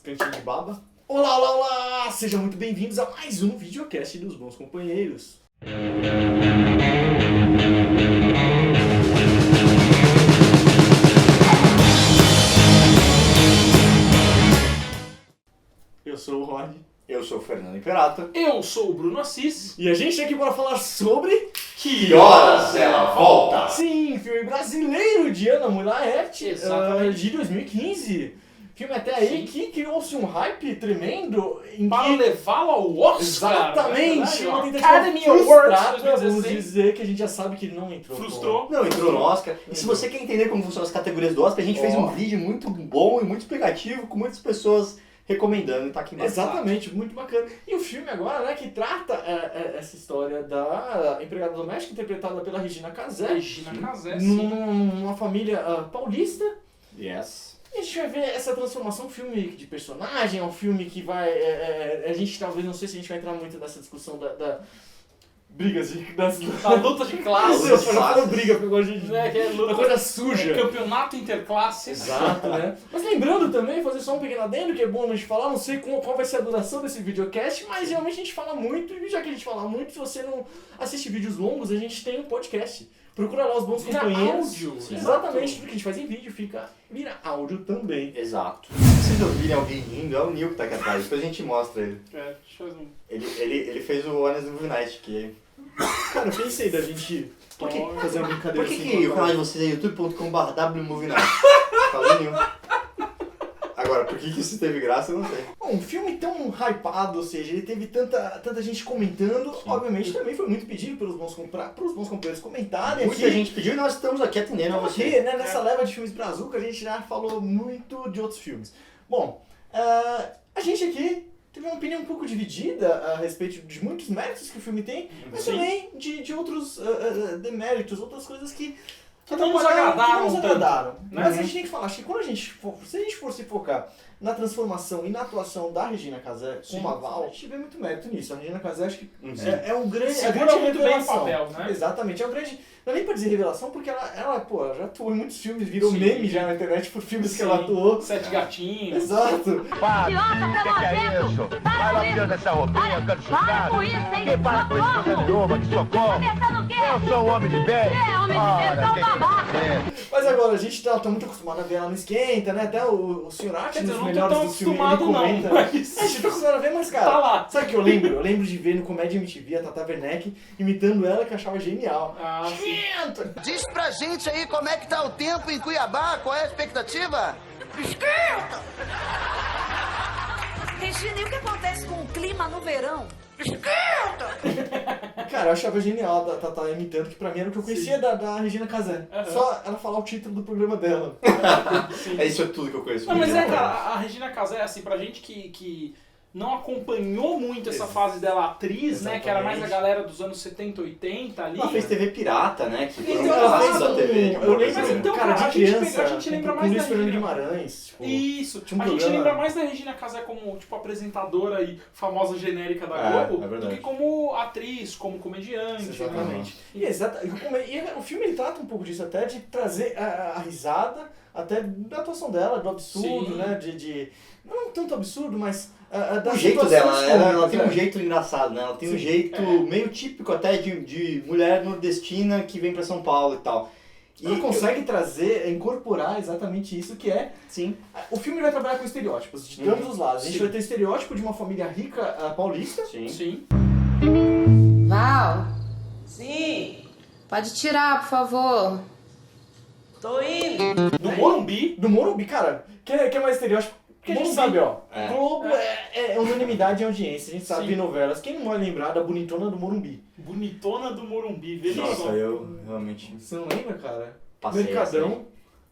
cantinho de baba. Olá, olá, olá! Sejam muito bem-vindos a mais um videocast dos Bons Companheiros. Eu sou o Rod. Eu sou o Fernando Imperato. Eu sou o Bruno Assis. E a gente tá aqui para falar sobre... Que horas ela volta? Sim, filme brasileiro de Ana Mulaerte, Exatamente. de 2015. Filme até aí que criou-se um hype tremendo em Para que... levá-lo ao Oscar. Exatamente! Né? Uma Academy tentativa Awards frustrada, vamos 2016. dizer que a gente já sabe que ele não entrou. Frustrou. Não, entrou no Oscar. E se você quer entender como funcionam as categorias do Oscar, a gente fez um vídeo muito bom e muito explicativo, com muitas pessoas recomendando e tá aqui embaixo. Exatamente, muito bacana. E o filme agora, né, que trata essa história da empregada doméstica interpretada pela Regina Casé. Regina Casé, sim. Numa família paulista. Yes. E a gente vai ver essa transformação, um filme de personagem, é um filme que vai... a gente talvez, não sei se a gente vai entrar muito nessa discussão da brigas A luta de classes. Eu falo briga, porque eu gosto de... Né, que é luta, uma coisa suja. Campeonato interclasses. Exato, né? Mas lembrando também, fazer só um pequeno adendo, que é bom a gente falar, não sei qual vai ser a duração desse videocast, mas realmente a gente fala muito, e já que a gente fala muito, se você não assiste vídeos longos, a gente tem um podcast. Procura lá os Bons Vira Companheiros. áudio. Exatamente, Exato. tudo que a gente faz em vídeo vira áudio também. Exato. Se vocês ouvirem alguém rindo, é o Nil que tá aqui atrás. Depois a gente mostra ele. É, deixa eu ver. Ele fez o Honest Movie Night, que... Cara, eu pensei da gente fazer uma brincadeira Por que, assim. que o canal de vocês é youtube.com/wmovienight? Fala, Nil. Agora, por que isso teve graça, eu não sei. Bom, um filme tão hypado, ou seja, ele teve tanta gente comentando, obviamente também foi muito pedido pelos bons companheiros comentarem. Muita aqui. gente pediu e nós estamos aqui atendendo a Então, você. aqui, né, nessa leva de filmes brazuca, a gente já falou muito de outros filmes. Bom, a gente aqui teve uma opinião um pouco dividida a respeito de muitos méritos que o filme tem, mas Sim. também de outros deméritos, outras coisas que não nos agradaram não nos tanto, agradaram. né? Mas a gente tem que falar, acho que quando se a gente for se focar na transformação e na atuação da Regina Casé como a Val, a gente vê muito mérito nisso. A Regina Casé acho que é um grande, Segura grande muito bem o revelação. papel, né? Exatamente, é um grande... Não é nem pra dizer revelação, porque ela já atuou em muitos filmes, virou Sim. meme já na internet por filmes que Sim. ela atuou. Sete gatinhos. Exato. Para, que é isso? Vai lá tirando essa roupinha, eu quero Para com isso, hein? Quem para com isso, você me ouva, que socorro. Pensando o quê? Eu sou um homem de bem. É, homem de bem, você é um babaca. Mas agora, a gente tá muito acostumado a ver ela no Esquenta, né? Até o Sr. Art, Quer dizer, nos eu não tô melhores tão dos filmes, ele acostumado, não, comenta. mas- A gente tá acostumado a ver, mas cara... Tá lá. Sabe o que eu lembro? Eu lembro de ver no Comédia MTV a Tata Werneck imitando ela, que eu achava genial. Ah, sim. Esquenta! Diz pra gente aí como é que tá o tempo em Cuiabá, qual é a expectativa? Regina, e o que acontece com o clima no verão? Cara, eu achava genial a Tata imitando, que pra mim era o que eu conhecia da Regina Casé. Aham. Só ela falar o título do programa dela. É isso tudo que eu conheço. Não, mas cara, a Regina Casé, assim, pra gente que não acompanhou muito essa fase dela atriz, né? Que era mais a galera dos anos 70, 80 ali. Ela fez TV pirata, né? Que foram Então, clássicos ela da TV. eu lembro, Mas então, cara, cara, de a gente criança, a gente lembra com mais Luiz da Fernando Regina. Guimarães. Tipo, Isso, tinha um a gente programa. lembra mais da Regina Casé como, tipo, apresentadora e famosa genérica da É, Globo, é do verdade. que como atriz, como comediante. Exatamente. Né? E o filme ele trata um pouco disso até, de trazer a risada, até da atuação dela, do absurdo, Sim. né? Não tanto absurdo, mas das O jeito situações dela, ela cômicas, tem né? um jeito engraçado, né? Ela tem um Sim. jeito meio típico até de mulher nordestina que vem pra São Paulo e tal. E Ela consegue incorporar exatamente isso que é... Sim. O filme vai trabalhar com estereótipos de ambos os lados. A gente Sim. vai ter estereótipo de uma família rica paulista. Sim. Sim. Val, Sim, pode tirar, por favor. tô indo. Do Morumbi. Do Morumbi, cara, que é mais estereótipo? Porque a gente Morumbi. sabe, ó, É. Globo é unanimidade em audiência, a gente sabe Sim. de novelas. Quem não vai lembrar da bonitona do Morumbi? Bonitona do Morumbi, veja Nossa, só. eu realmente Você não lembra, cara? passei Mercadão, essa aí.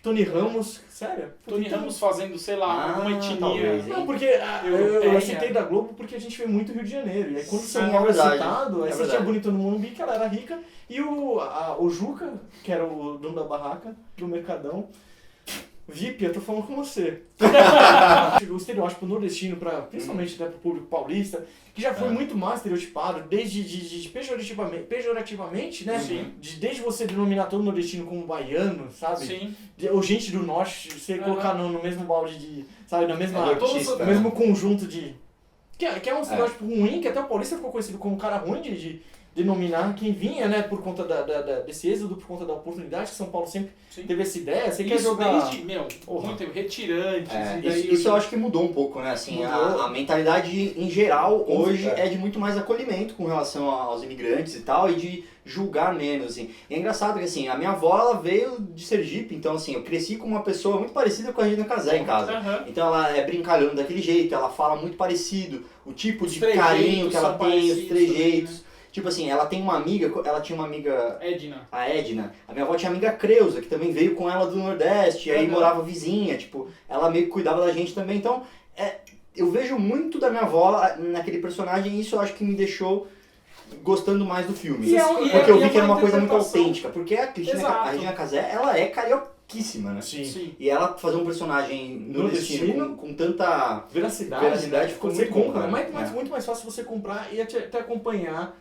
Tony Ramos, sério? Tony Ramos fazendo, sei lá, Ah, uma etnia. talvez, hein? Não, porque Europeia. eu citei da Globo porque a gente vê muito Rio de Janeiro. E aí quando Sim, São é Paulo é verdade, citado, aí é você verdade. tinha a bonitona do Morumbi, que ela era rica, e o Juca, que era o dono da barraca, do Mercadão. VIP, eu tô falando com você. O estereótipo nordestino, principalmente pro público paulista, que já foi muito mais estereotipado, desde pejorativamente, né? Sim. Desde você denominar todo nordestino como baiano, sabe? Sim. Ou gente do norte, você colocar no mesmo balde de, sabe, no mesmo conjunto de... Que é um estereótipo ruim, que até o paulista ficou conhecido como um cara ruim de denominar quem vinha, né, por conta desse êxodo, por conta da oportunidade, que São Paulo sempre teve essa ideia. Você quer jogar... desde, muito retirantes. É, e daí isso eu acho que mudou um pouco, né? Assim, a mentalidade em geral hoje é de muito mais acolhimento com relação aos imigrantes e tal, e de julgar menos, assim. E é engraçado que, assim, a minha avó, ela veio de Sergipe, então, assim, eu cresci com uma pessoa muito parecida com a Regina Casé em casa. Uhum. Então ela é brincalhona daquele jeito, ela fala muito parecido, o tipo de trejeitos carinho que ela são tem, os parecidos trejeitos. também, né? Tipo assim, ela tinha uma amiga... Edna. A Edna. A minha avó tinha a amiga Creuza, que também veio com ela do Nordeste, e aí morava vizinha, tipo, ela meio que cuidava da gente também. Então, eu vejo muito da minha avó naquele personagem, e isso eu acho que me deixou gostando mais do filme. Porque eu vi que era uma coisa muito autêntica. Porque a Regina Casé, ela é carioquíssima, né? Sim. E ela fazer um personagem nordestino com tanta veracidade ficou você muito bom, compra. cara. É muito mais fácil você comprar e até acompanhar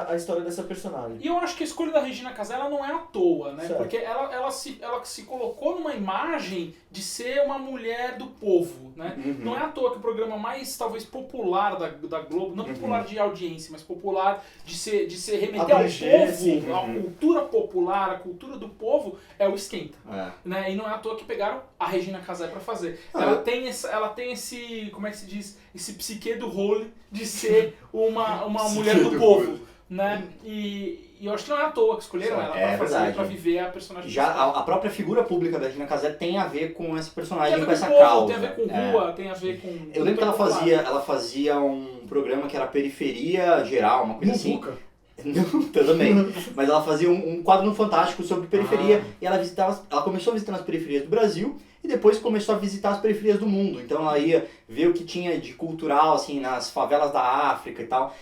a história dessa personagem. E eu acho que a escolha da Regina Casé ela não é à toa, né? Certo. Porque ela se colocou numa imagem de ser uma mulher do povo, né? Não é à toa que o programa mais, talvez, popular da Globo, não popular de audiência, mas popular de ser remeter ao povo, a cultura popular, a cultura do povo, é o Esquenta. Né? E não é à toa que pegaram a Regina Casé pra fazer. Ela tem esse, como é que se diz, esse psiquê do role de ser uma mulher do povo, né? E eu acho que não é à toa que escolheram ela pra fazer, pra viver a personagem. Já a própria figura pública da Regina Casé tem a ver com esse personagem, com essa povo, causa. tem a ver com rua, tem a ver com... Eu lembro que ela fazia um programa que era Periferia Geral, uma coisa assim. Não, também. Mas ela fazia um quadro no Fantástico sobre periferia e ela começou visitando as periferias do Brasil e depois começou a visitar as periferias do mundo. Então ela ia ver o que tinha de cultural, assim, nas favelas da África e tal.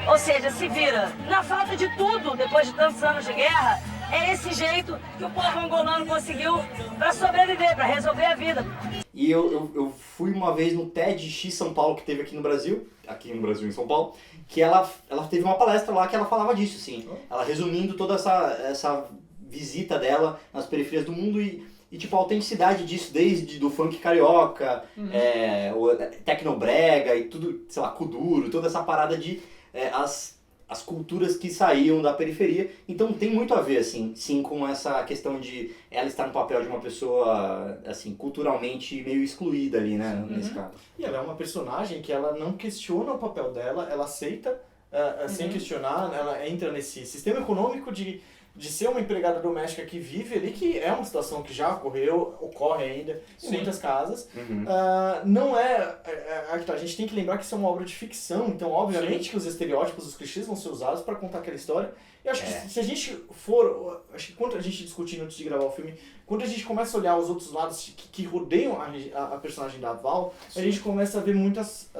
Ou seja, se vira. Na falta de tudo, depois de tantos anos de guerra, é esse jeito que o povo angolano conseguiu para sobreviver, para resolver a vida. E eu fui uma vez no TEDx São Paulo, que teve aqui no Brasil, em São Paulo, que ela teve uma palestra lá que ela falava disso, assim. Ela resumindo toda essa visita dela nas periferias do mundo e tipo, a autenticidade disso, desde do funk carioca, o tecnobrega e tudo, sei lá, kuduro, toda essa parada de as culturas que saíam da periferia. Então tem muito a ver, assim, sim, com essa questão de ela estar no papel de uma pessoa, assim, culturalmente meio excluída ali, né, nesse caso. E ela é uma personagem que ela não questiona o papel dela, ela aceita sem questionar, ela entra nesse sistema econômico de ser uma empregada doméstica que vive ali, que é uma situação que já ocorre ainda em muitas casas. Não a gente tem que lembrar que isso é uma obra de ficção, então obviamente que os estereótipos, os clichês vão ser usados para contar aquela história. E acho que se a gente acho que quando a gente discutindo antes de gravar o filme, quando a gente começa a olhar os outros lados que rodeiam a personagem da Val, a gente começa a ver muitas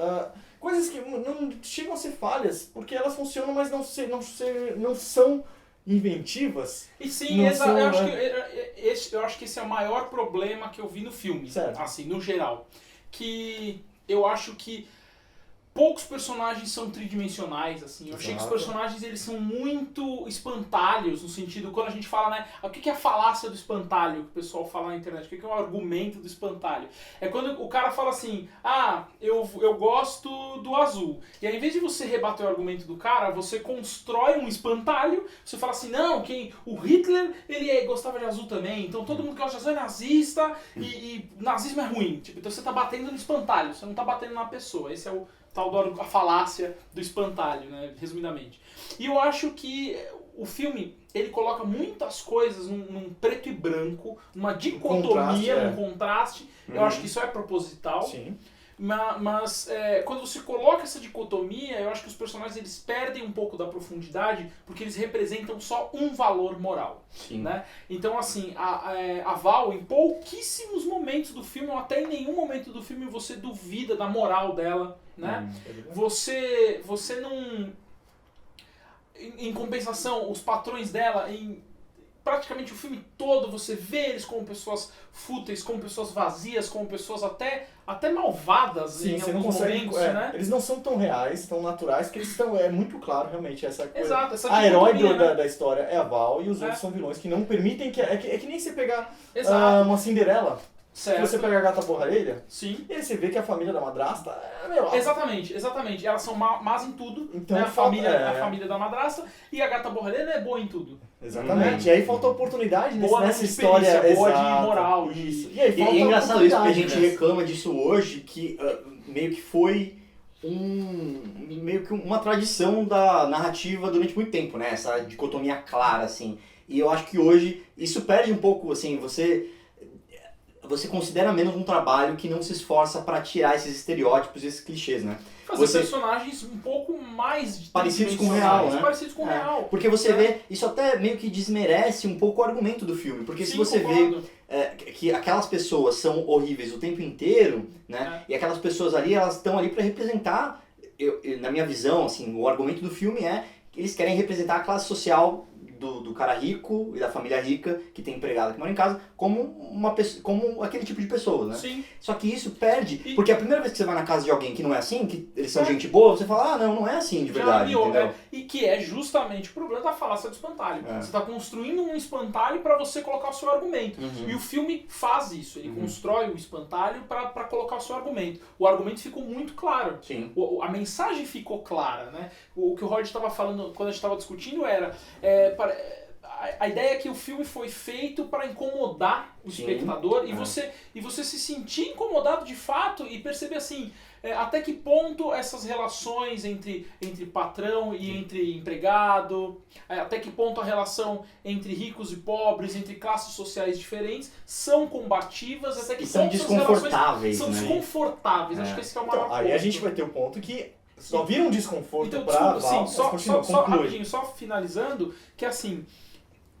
coisas que não chegam a ser falhas, porque elas funcionam, mas não são inventivas. E sim, eu acho que esse é o maior problema que eu vi no filme, assim, no geral. Que eu acho que poucos personagens são tridimensionais, assim. Eu achei que os personagens, eles são muito espantalhos, no sentido, quando a gente fala, né, o que é a falácia do espantalho, que o pessoal fala na internet, o que é o argumento do espantalho? É quando o cara fala assim, eu gosto do azul. E aí, em vez de você rebater o argumento do cara, você constrói um espantalho, você fala assim, não, o Hitler, ele gostava de azul também, então todo mundo que gosta de azul é nazista, e nazismo é ruim. Tipo, então você tá batendo no espantalho, você não tá batendo na pessoa. Esse é o tal a falácia do espantalho, né, resumidamente. E eu acho que o filme, ele coloca muitas coisas num preto e branco, numa dicotomia, num contraste. Eu acho que isso é proposital. Sim. Mas quando você coloca essa dicotomia, eu acho que os personagens, eles perdem um pouco da profundidade, porque eles representam só um valor moral. Sim. Né? Então, assim, a Val, em pouquíssimos momentos do filme, ou até em nenhum momento do filme, você duvida da moral dela. Né? Você não... Em compensação, os patrões dela, praticamente o filme todo você vê eles como pessoas fúteis, como pessoas vazias, como pessoas até malvadas. Sim, em você não alguns consegue, momentos, né? eles não são tão reais, tão naturais, que eles estão, é muito claro realmente essa coisa. Exato, essa a herói dicotomia, né? da história é a Val e os outros são vilões que não permitem que... É que nem você pegar uma Cinderela, certo. se você pegar a Gata Borralheira, Sim. e aí você vê que a família da madrasta Exatamente. Elas são más em tudo, então, né? A família da madrasta, e a Gata Borralheira é boa em tudo. Exatamente. E aí falta oportunidade nessa história. Boa de moral. Isso. E aí E falta é engraçado isso, porque a gente oportunidade, reclama disso hoje, que meio que foi uma tradição da narrativa durante muito tempo, né? Essa dicotomia clara, assim. E eu acho que hoje isso perde um pouco, assim, você considera menos um trabalho que não se esforça para tirar esses estereótipos e esses clichês, né? Fazer personagens um pouco mais parecidos com o real, né? Parecidos com o real. Porque você vê, isso até meio que desmerece um pouco o argumento do filme. Porque se você vê que aquelas pessoas são horríveis o tempo inteiro, né? E aquelas pessoas ali, elas estão ali para representar, na minha visão, assim, o argumento do filme é que eles querem representar a classe social do cara rico e da família rica que tem empregada que mora em casa como aquele tipo de pessoa, né? Sim. Só que isso perde, porque a primeira vez que você vai na casa de alguém que não é assim, que eles são gente boa, você fala, não é assim de verdade, entendeu? E que é justamente o problema da falácia do espantalho. Você está construindo um espantalho para você colocar o seu argumento. E o filme faz isso, ele constrói o espantalho para colocar o seu argumento. O argumento ficou muito claro. Sim. A mensagem ficou clara, né? O que o Rod estava falando quando a gente estava discutindo era... a ideia é que o filme foi feito para incomodar o espectador e você se sentir incomodado de fato e perceber assim, até que ponto essas relações entre patrão e entre empregado, até que ponto a relação entre ricos e pobres, entre classes sociais diferentes são combativas, até que ponto são desconfortáveis, são né? desconfortáveis. Acho que esse é o maior ponto. Aí a gente vai ter o ponto que só vira um desconforto então, pra desculpa, Val. só rapidinho, só finalizando, que assim,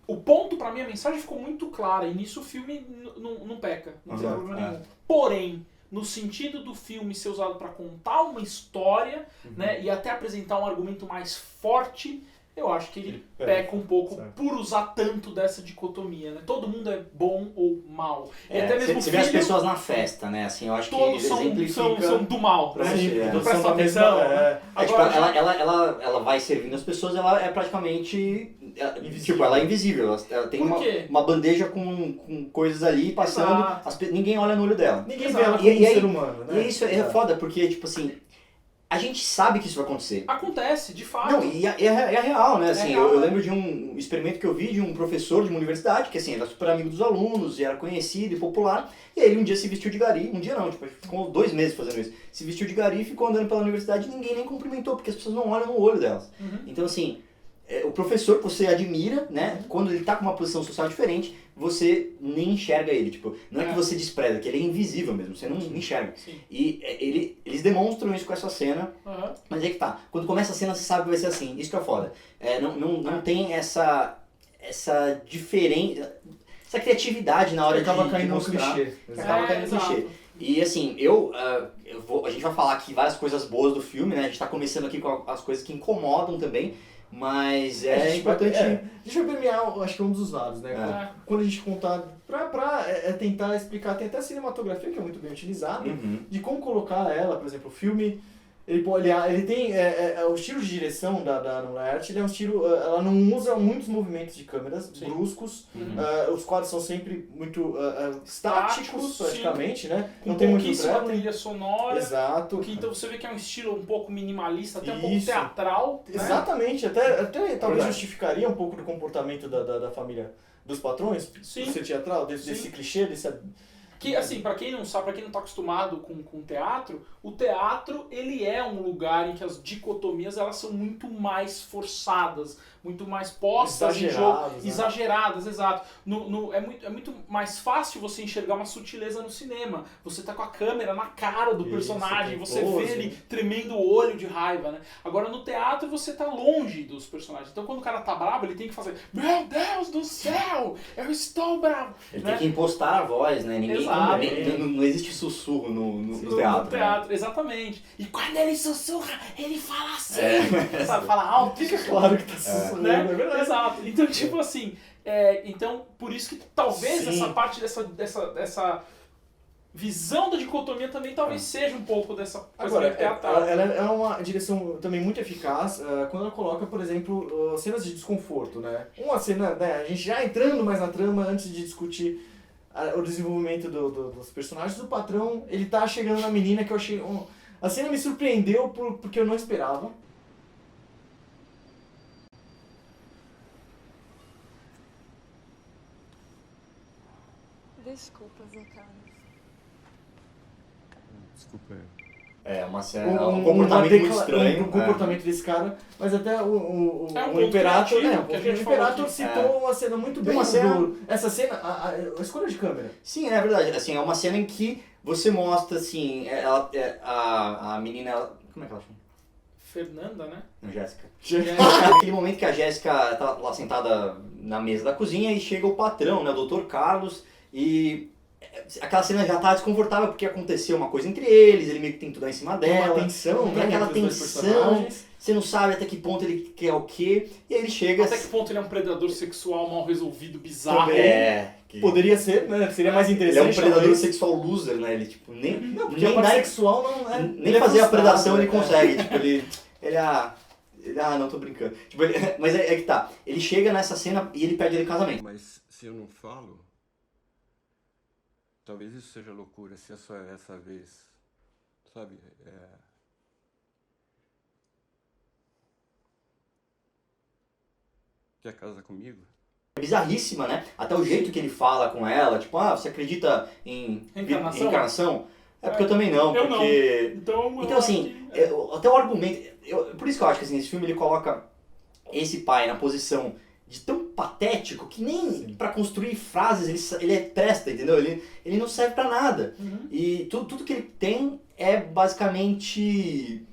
o ponto pra mim, a mensagem ficou muito clara, e nisso o filme não peca, não tem problema nenhum. Porém, no sentido do filme ser usado pra contar uma história, né, e até apresentar um argumento mais forte, eu acho que ele peca um pouco por usar tanto dessa dicotomia, né? Todo mundo é bom ou mal. E até mesmo você vê as pessoas na festa, né? Assim, eu acho todos que exemplifica... são do mal, né? Presta atenção. Ela vai servindo as pessoas, ela é praticamente... Tipo, ela é invisível. Ela tem uma bandeja com coisas ali passando, ninguém olha no olho dela. Ninguém vê ela como um ser humano, né? E isso é foda, porque, tipo assim... A gente sabe que isso vai acontecer. Acontece, de fato. Não, e é real, né? Assim, eu lembro de um experimento que eu vi de um professor de uma universidade, que assim, era super amigo dos alunos, e era conhecido e popular, e aí ele um dia se vestiu de gari, um dia não, tipo, ficou 2 meses fazendo isso, se vestiu de gari e ficou andando pela universidade e ninguém nem cumprimentou, porque as pessoas não olham no olho delas. Então assim, o professor que você admira, né, quando ele tá com uma posição social diferente, você nem enxerga ele, tipo, não é que você despreza, que ele é invisível mesmo, você não enxerga. Sim. E eles demonstram isso com essa cena, mas é que tá, quando começa a cena você sabe que vai ser assim, isso que é foda. Não tem essa diferença, essa criatividade na hora de mostrar. Clichê. Acaba caindo no clichê. E assim, a gente vai falar aqui várias coisas boas do filme, né, a gente tá começando aqui com as coisas que incomodam também, mas é importante... A gente vai premiar, acho que um dos lados, né? Quando a gente contar, pra tentar explicar, tem até a cinematografia que é muito bem utilizada, de como colocar ela, por exemplo, o filme, ele tem, o estilo de direção da Laerte, ele é um estilo, ela não usa muitos movimentos de câmeras bruscos, os quadros são sempre muito estáticos, praticamente, né? Não tem pouquíssima trilha sonora. Exato. Então você vê que é um estilo um pouco minimalista, até um pouco teatral. Né? Exatamente, até talvez justificaria um pouco do comportamento da família dos patrões, do ser teatral, desse clichê, Que, assim, pra quem não sabe, pra quem não tá acostumado com teatro, o teatro, ele é um lugar em que as dicotomias, elas são muito mais forçadas, muito mais postas em jogo. Exageradas, exato. É muito mais fácil você enxergar uma sutileza no cinema. Você tá com a câmera na cara do personagem, você vê ele tremendo o olho de raiva, né? Agora, no teatro, você tá longe dos personagens. Então, quando o cara tá bravo, ele tem que fazer: meu Deus do céu, eu estou bravo! Ele tem que impostar a voz, né? Não existe sussurro no teatro. No teatro, exatamente. E quando ele sussurra, ele fala assim. Sabe, fala alto. Fica claro que tá sussurrando. né? É verdade. Exato. Então, tipo assim, então, por isso que talvez Sim. essa parte dessa visão da dicotomia também talvez seja um pouco dessa coisa Agora, meio teatral. ela é uma direção também muito eficaz quando ela coloca, por exemplo, cenas de desconforto, né? Uma cena, né, a gente já entrando mais na trama antes de discutir o desenvolvimento dos personagens, o patrão, ele tá chegando na menina que eu achei... A cena me surpreendeu porque eu não esperava. Desculpa, Zé Carlos. Desculpa aí. É, uma cena, um comportamento muito estranho. Um comportamento desse cara, mas até o ponto Imperator, criativo, né? que a O gente Imperator falou aqui. citou uma cena muito bem. Uma cena- Essa cena, a escolha de câmera. Sim, é verdade. Assim, é uma cena em que você mostra, assim, a menina... Como é que ela chama? Fernanda, né? Não, Jéssica. Aquele momento que a Jéssica tá lá sentada na mesa da cozinha e chega o patrão, né, o Dr. Carlos, e aquela cena já tá desconfortável porque aconteceu uma coisa entre eles, ele meio que tem tudo em cima dela. Uma tensão, tem né, aquela entre os dois tensão, personagens. você não sabe até que ponto ele quer o quê, e aí ele chega... Até que ponto ele é um predador sexual mal resolvido, bizarro. Também. Que... Poderia ser, né? Seria mais Ele é interessante. um predador talvez. sexual loser, né? Ele, tipo, nem, Não, porque a nem parte dá... sexual não é... Nem ele é fazer a frustrado, predação ele né? consegue, tipo, ele não tô brincando. Tipo, mas é que tá, ele chega nessa cena e ele pede ele em casamento. Mas se eu não falo, talvez isso seja loucura, se é só essa vez, sabe? Quer casar comigo? É bizarríssima, né? Até o jeito que ele fala com ela, tipo, você acredita em reencarnação? É porque eu também não, Eu porque... não. Então assim, até o argumento... por isso que eu acho que assim, esse filme ele coloca esse pai na posição de tão patético que nem pra construir frases ele presta, entendeu? Ele não serve pra nada. Uhum. E tudo que ele tem é basicamente...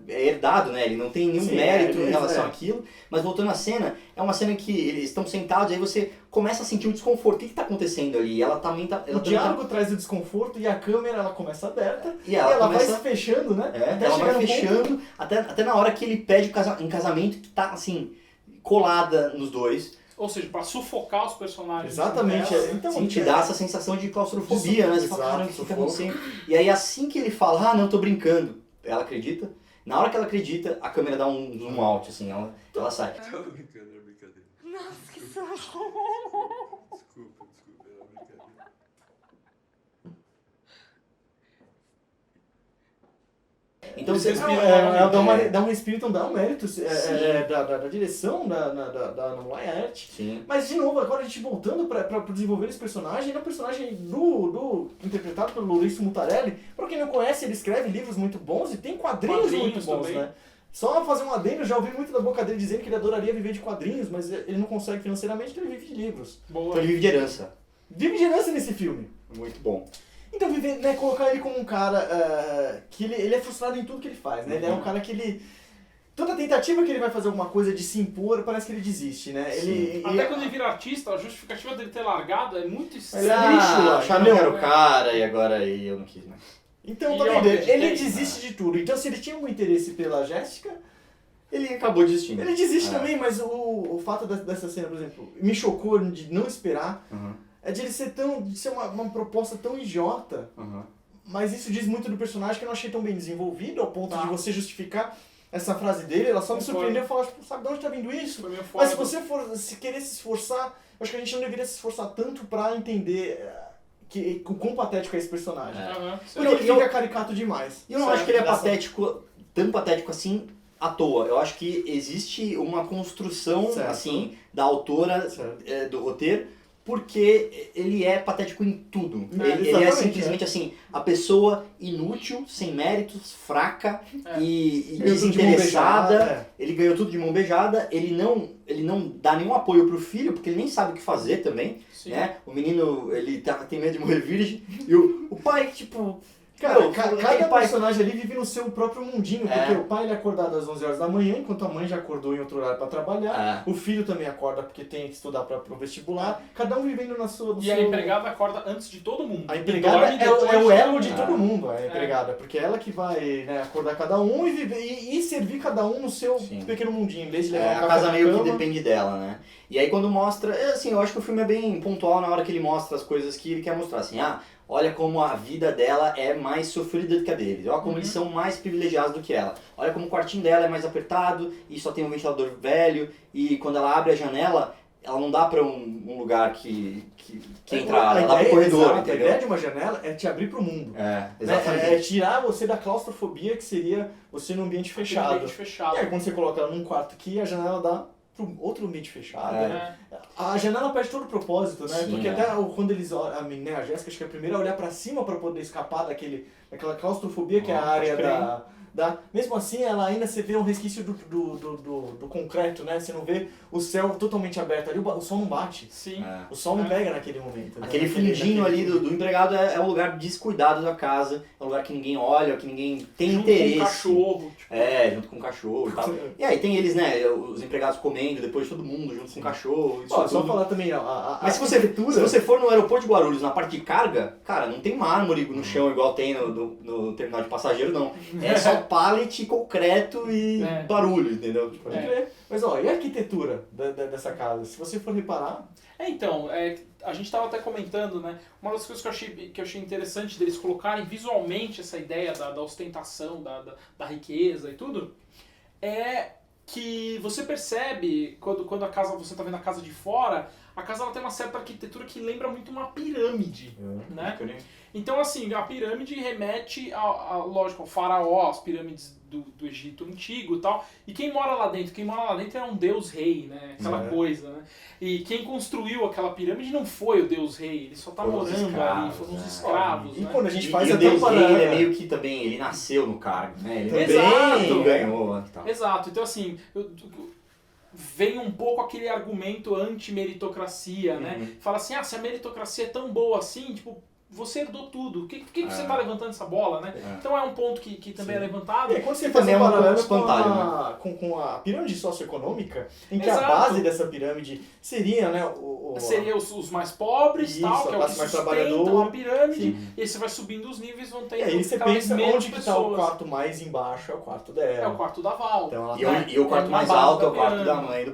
herdado, né? Ele não tem nenhum mérito em relação àquilo. Mas voltando à cena, é uma cena em que eles estão sentados, aí você começa a sentir um desconforto. O que está acontecendo ali? Ela também tá... O diálogo traz o desconforto e a câmera ela começa aberta e ela vai se fechando, né? Até ela vai fechando, até na hora que ele pede em casamento, que tá assim, colada nos dois. Ou seja, pra sufocar os personagens. Exatamente. Então, sim, te dá essa sensação de claustrofobia, né? Você fala, cara, o que tá acontecendo? E aí assim que ele fala, não, tô brincando, ela acredita. Na hora que ela acredita, a câmera dá um zoom out, assim, ela sai. Tô brincando, era brincadeira. Nossa, que susto! Desculpa, era brincadeira. Então você dá um respiro, então dá um mérito da direção da Wyatt. Sim. Mas de novo, agora a gente voltando para desenvolver esse personagem, ele é um personagem interpretado pelo Lourenço Mutarelli. Para quem não conhece, ele escreve livros muito bons e tem quadrinhos muito bons, também. Né? Só fazer um adendo, já ouvi muito da boca dele dizendo que ele adoraria viver de quadrinhos, mas ele não consegue financeiramente, então ele vive de livros. Boa. Então ele vive de herança. Vive de herança nesse filme. Muito bom. Então, colocar ele como um cara que ele é frustrado em tudo que ele faz, né? Ele é um cara que ele... Toda tentativa que ele vai fazer alguma coisa de se impor, parece que ele desiste, né? Até quando ele vira artista, a justificativa dele ter largado é muito estranho. Acharam que era o cara e agora eu não quis mais. Então, tá vendo? Ele desiste de tudo. Então, se ele tinha um interesse pela Jéssica... Ele acabou desistindo. Ele desiste também, mas o fato dessa cena, por exemplo, me chocou de não esperar... É de ele ser uma proposta tão idiota, mas isso diz muito do personagem que eu não achei tão bem desenvolvido, ao ponto de você justificar essa frase dele. Ela só me surpreendeu e falou, tipo, sabe de onde tá vindo isso? Mas se você se querer se esforçar, eu acho que a gente não deveria se esforçar tanto pra entender o quão patético é esse personagem. Porque ele fica caricato demais. E eu não acho que ele é patético, tão patético assim, à toa. Eu acho que existe uma construção, assim, da autora, do roteiro, porque ele é patético em tudo. Ele é simplesmente assim, a pessoa inútil, sem méritos, fraca e desinteressada. Ele ganhou tudo de mão beijada, ele não dá nenhum apoio pro filho, porque ele nem sabe o que fazer também. Né? O menino, ele tem medo de morrer virgem. E o pai, tipo, Cara, Não, cada aquele pai- personagem ali vive no seu próprio mundinho, porque o pai ele é acordado às 11 horas da manhã, enquanto a mãe já acordou em outro horário pra trabalhar, o filho também acorda porque tem que estudar pro vestibular, cada um vivendo na sua... E a empregada acorda antes de todo mundo. A empregada é o elo de todo mundo, a empregada, porque ela que vai, né, acordar cada um e servir cada um no seu pequeno mundinho, em vez de levar a casa meio que depende dela, né? E aí quando mostra, assim, eu acho que o filme é bem pontual na hora que ele mostra as coisas que ele quer mostrar, assim, olha como a vida dela é mais sofrida do que a deles, olha como eles são mais privilegiados do que ela, olha como o quartinho dela é mais apertado e só tem um ventilador velho, e quando ela abre a janela, ela não dá pra um lugar que entra, ela dá pro corredor, entendeu? A ideia de uma janela é te abrir pro mundo. Exatamente. É tirar você da claustrofobia que seria você num ambiente fechado. E aí quando você coloca ela num quarto aqui, a janela dá para outro ambiente fechado. Né? A janela perde todo o propósito, né? Sim, porque até quando eles olham, a Jéssica acho que é a primeira a olhar para cima para poder escapar daquela claustrofobia que é a área mesmo assim, ela ainda você vê um resquício do concreto, né? Você não vê o céu totalmente aberto ali, o sol não bate. Sim. O sol não pega naquele momento. Né? Aquele fundinho ali do empregado é um lugar descuidado da casa, é um lugar que ninguém olha, que ninguém tem interesse. Junto com o cachorro. Junto com o cachorro e tal. E aí tem eles, né, os empregados comendo, depois todo mundo junto com o cachorro. Só falar também, mas se você for no aeroporto de Guarulhos, na parte de carga, cara, não tem mármore no chão igual tem no terminal de passageiro, não. É só pallet, concreto e barulho, entendeu? Pode crer. Mas e a arquitetura dessa casa? Se você for reparar... Então, a gente estava até comentando, né? Uma das coisas que eu achei interessante deles colocarem visualmente essa ideia da ostentação, da riqueza e tudo, é que você percebe, quando você está vendo a casa de fora, a casa ela tem uma certa arquitetura que lembra muito uma pirâmide, né? Então, assim, a pirâmide remete, lógico, ao faraó, às pirâmides do Egito Antigo e tal. E quem mora lá dentro? Quem mora lá dentro é um deus rei, né? Aquela coisa, né? E quem construiu aquela pirâmide não foi o deus rei, ele só tá morando ali, foram os escravos, E né? quando a gente faz o deus rei, ele é meio que também, ele nasceu no cargo, né? Ele também ganhou. Tal. Exato, então assim... Vem um pouco aquele argumento anti-meritocracia, né? Fala assim, se a meritocracia é tão boa assim, tipo, você herdou tudo, por que você tá levantando essa bola, né? Então é um ponto que também é levantado. E quando você faz um paralelo com a pirâmide socioeconômica, em que a base dessa pirâmide seria, né, seria os mais pobres, tal, que é o que sustentam a pirâmide, e aí você vai subindo os níveis, vão ter... E aí você pensa onde que tá o quarto mais embaixo, é o quarto dela. É o quarto da Val. Então, e o quarto mais alto é o quarto da mãe,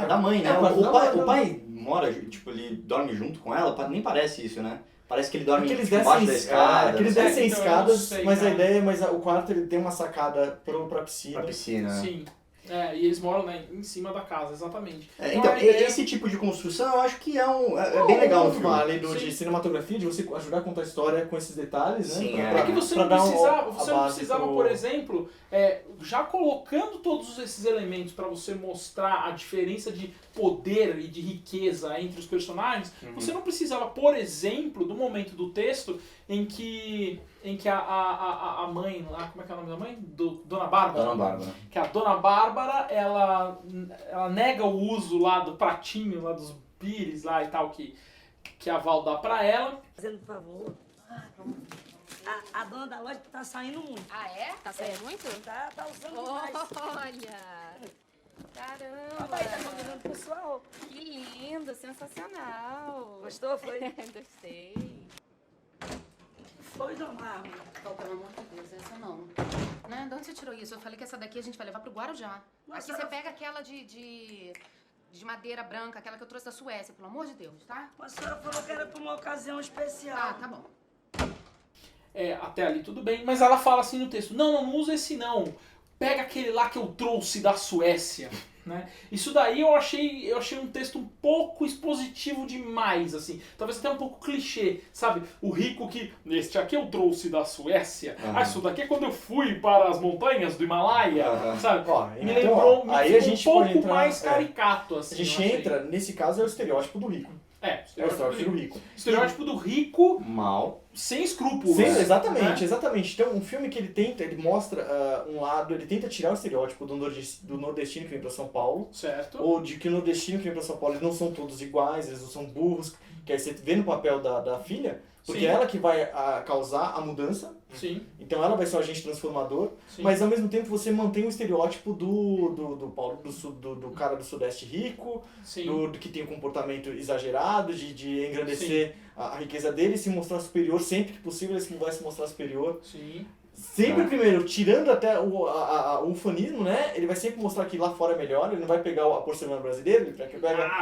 da mãe, né? O pai mora, tipo, ele dorme junto com ela, nem parece isso, né? Parece que ele dorme debaixo da escada. Que eles descem escadas, mas a ideia o quarto ele tem uma sacada pra piscina. Pra piscina. Sim. E eles moram, né, em cima da casa, exatamente. Então, esse tipo de construção eu acho que é bem legal no filme. Além de cinematografia, de você ajudar a contar a história com esses detalhes, né? Sim, é que você não precisava, por exemplo, já colocando todos esses elementos para você mostrar a diferença de poder e de riqueza entre os personagens, você não precisava, por exemplo, do momento do texto em que a mãe lá, como é que é o nome da mãe? Dona Bárbara. Dona Bárbara. Que a Dona Bárbara, ela nega o uso lá do pratinho, lá dos pires lá e tal, que a Val dá pra ela. Fazendo por favor. A dona da loja tá saindo muito. Ah, é? Tá saindo muito? Tá usando demais. Olha! Caramba! Papai tá combinando com sua roupa. Que lindo, sensacional! Gostou, foi? Gostei. Foi, Dona Bárbara. Oh, pelo amor de Deus, essa não. Né? De onde você tirou isso? Eu falei que essa daqui a gente vai levar pro Guarujá. Nossa, aqui você pega aquela de madeira branca, aquela que eu trouxe da Suécia, pelo amor de Deus, tá? A senhora falou que era pra uma ocasião especial. Ah, tá bom. Até ali tudo bem, mas ela fala assim no texto, não usa esse não, pega aquele lá que eu trouxe da Suécia, né? Isso daí eu achei um texto um pouco expositivo demais, assim, talvez até um pouco clichê, sabe? O rico que, este aqui eu trouxe da Suécia, isso daqui é quando eu fui para as montanhas do Himalaia, sabe? Me lembrou um pouco mais caricato, assim. A gente entra, nesse caso é o estereótipo do rico. O estereótipo do rico. Estereótipo do rico mal sem escrúpulos. Sim, exatamente, né? exatamente. Então, um filme que ele mostra um lado, ele tenta tirar o estereótipo do nordestino que vem pra São Paulo. Certo. Ou de que o nordestino que vem pra São Paulo, eles não são todos iguais, eles não são burros. Que aí você vê no papel da filha, porque Sim. é ela que vai causar a mudança. Sim. Então ela vai ser um agente transformador, Sim. mas ao mesmo tempo você mantém o estereótipo do Paulo, do cara do Sudeste rico, Sim. do que tem um comportamento exagerado, de engrandecer a riqueza dele e se mostrar superior sempre que possível, ele vai se mostrar superior. Sim. Sempre primeiro, tirando até o ufanismo, né? Ele vai sempre mostrar que lá fora é melhor, ele não vai pegar a porcelana brasileira, ele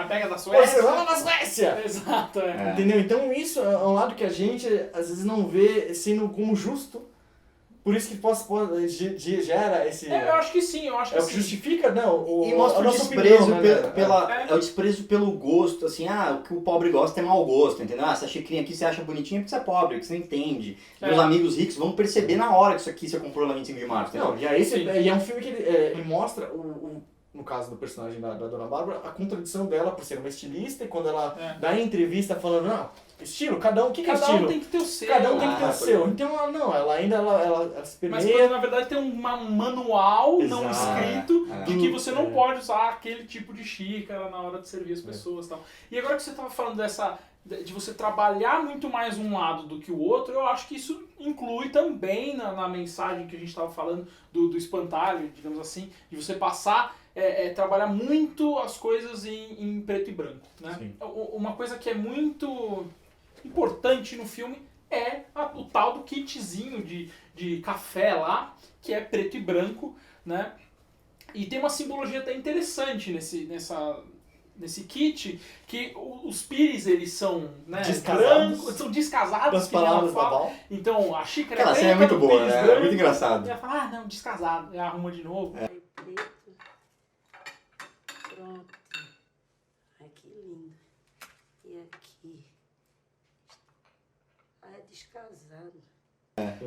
pega da Suécia. Porcelana da Suécia! Exato, Entendeu? Então isso é um lado que a gente às vezes não vê sendo como justo. Por isso que gera esse... eu acho que sim, eu acho que é o que justifica, não, e mostra a o nossa desprezo opinião, né? é o desprezo pelo gosto, assim, o que o pobre gosta é mau gosto, entendeu? Essa xicrinha aqui você acha bonitinha porque você é pobre, porque você não entende. Meus amigos ricos vão perceber na hora que isso aqui você comprou na 25 de março, entendeu? Não, e aí e é um filme que ele mostra no caso do personagem da Dona Bárbara, a contradição dela por ser uma estilista e quando ela dá a entrevista falando, não, estilo, cada um, o que é estilo? Cada um tem que ter o seu. Cada um tem que ter o seu. Então ela ainda se permeia. Mas na verdade tem um manual não escrito de que você não pode usar aquele tipo de xícara na hora de servir as pessoas e tal. E agora que você estava falando de você trabalhar muito mais um lado do que o outro, eu acho que isso inclui também na mensagem que a gente estava falando do espantalho, digamos assim, de você passar, trabalhar muito as coisas em preto e branco. Né? Uma coisa que é muito importante no filme é o tal do kitzinho de café lá, que é preto e branco, né? E tem uma simbologia até interessante nesse kit, que os pires, eles são, né, brancos, são descasados, das palavras da Val. Então a xícara Aquela cena é muito boa, né? É muito engraçado. E ela fala, não, descasado. E arruma de novo. Preto. Pronto. Ai, que lindo. E aqui? É descasado.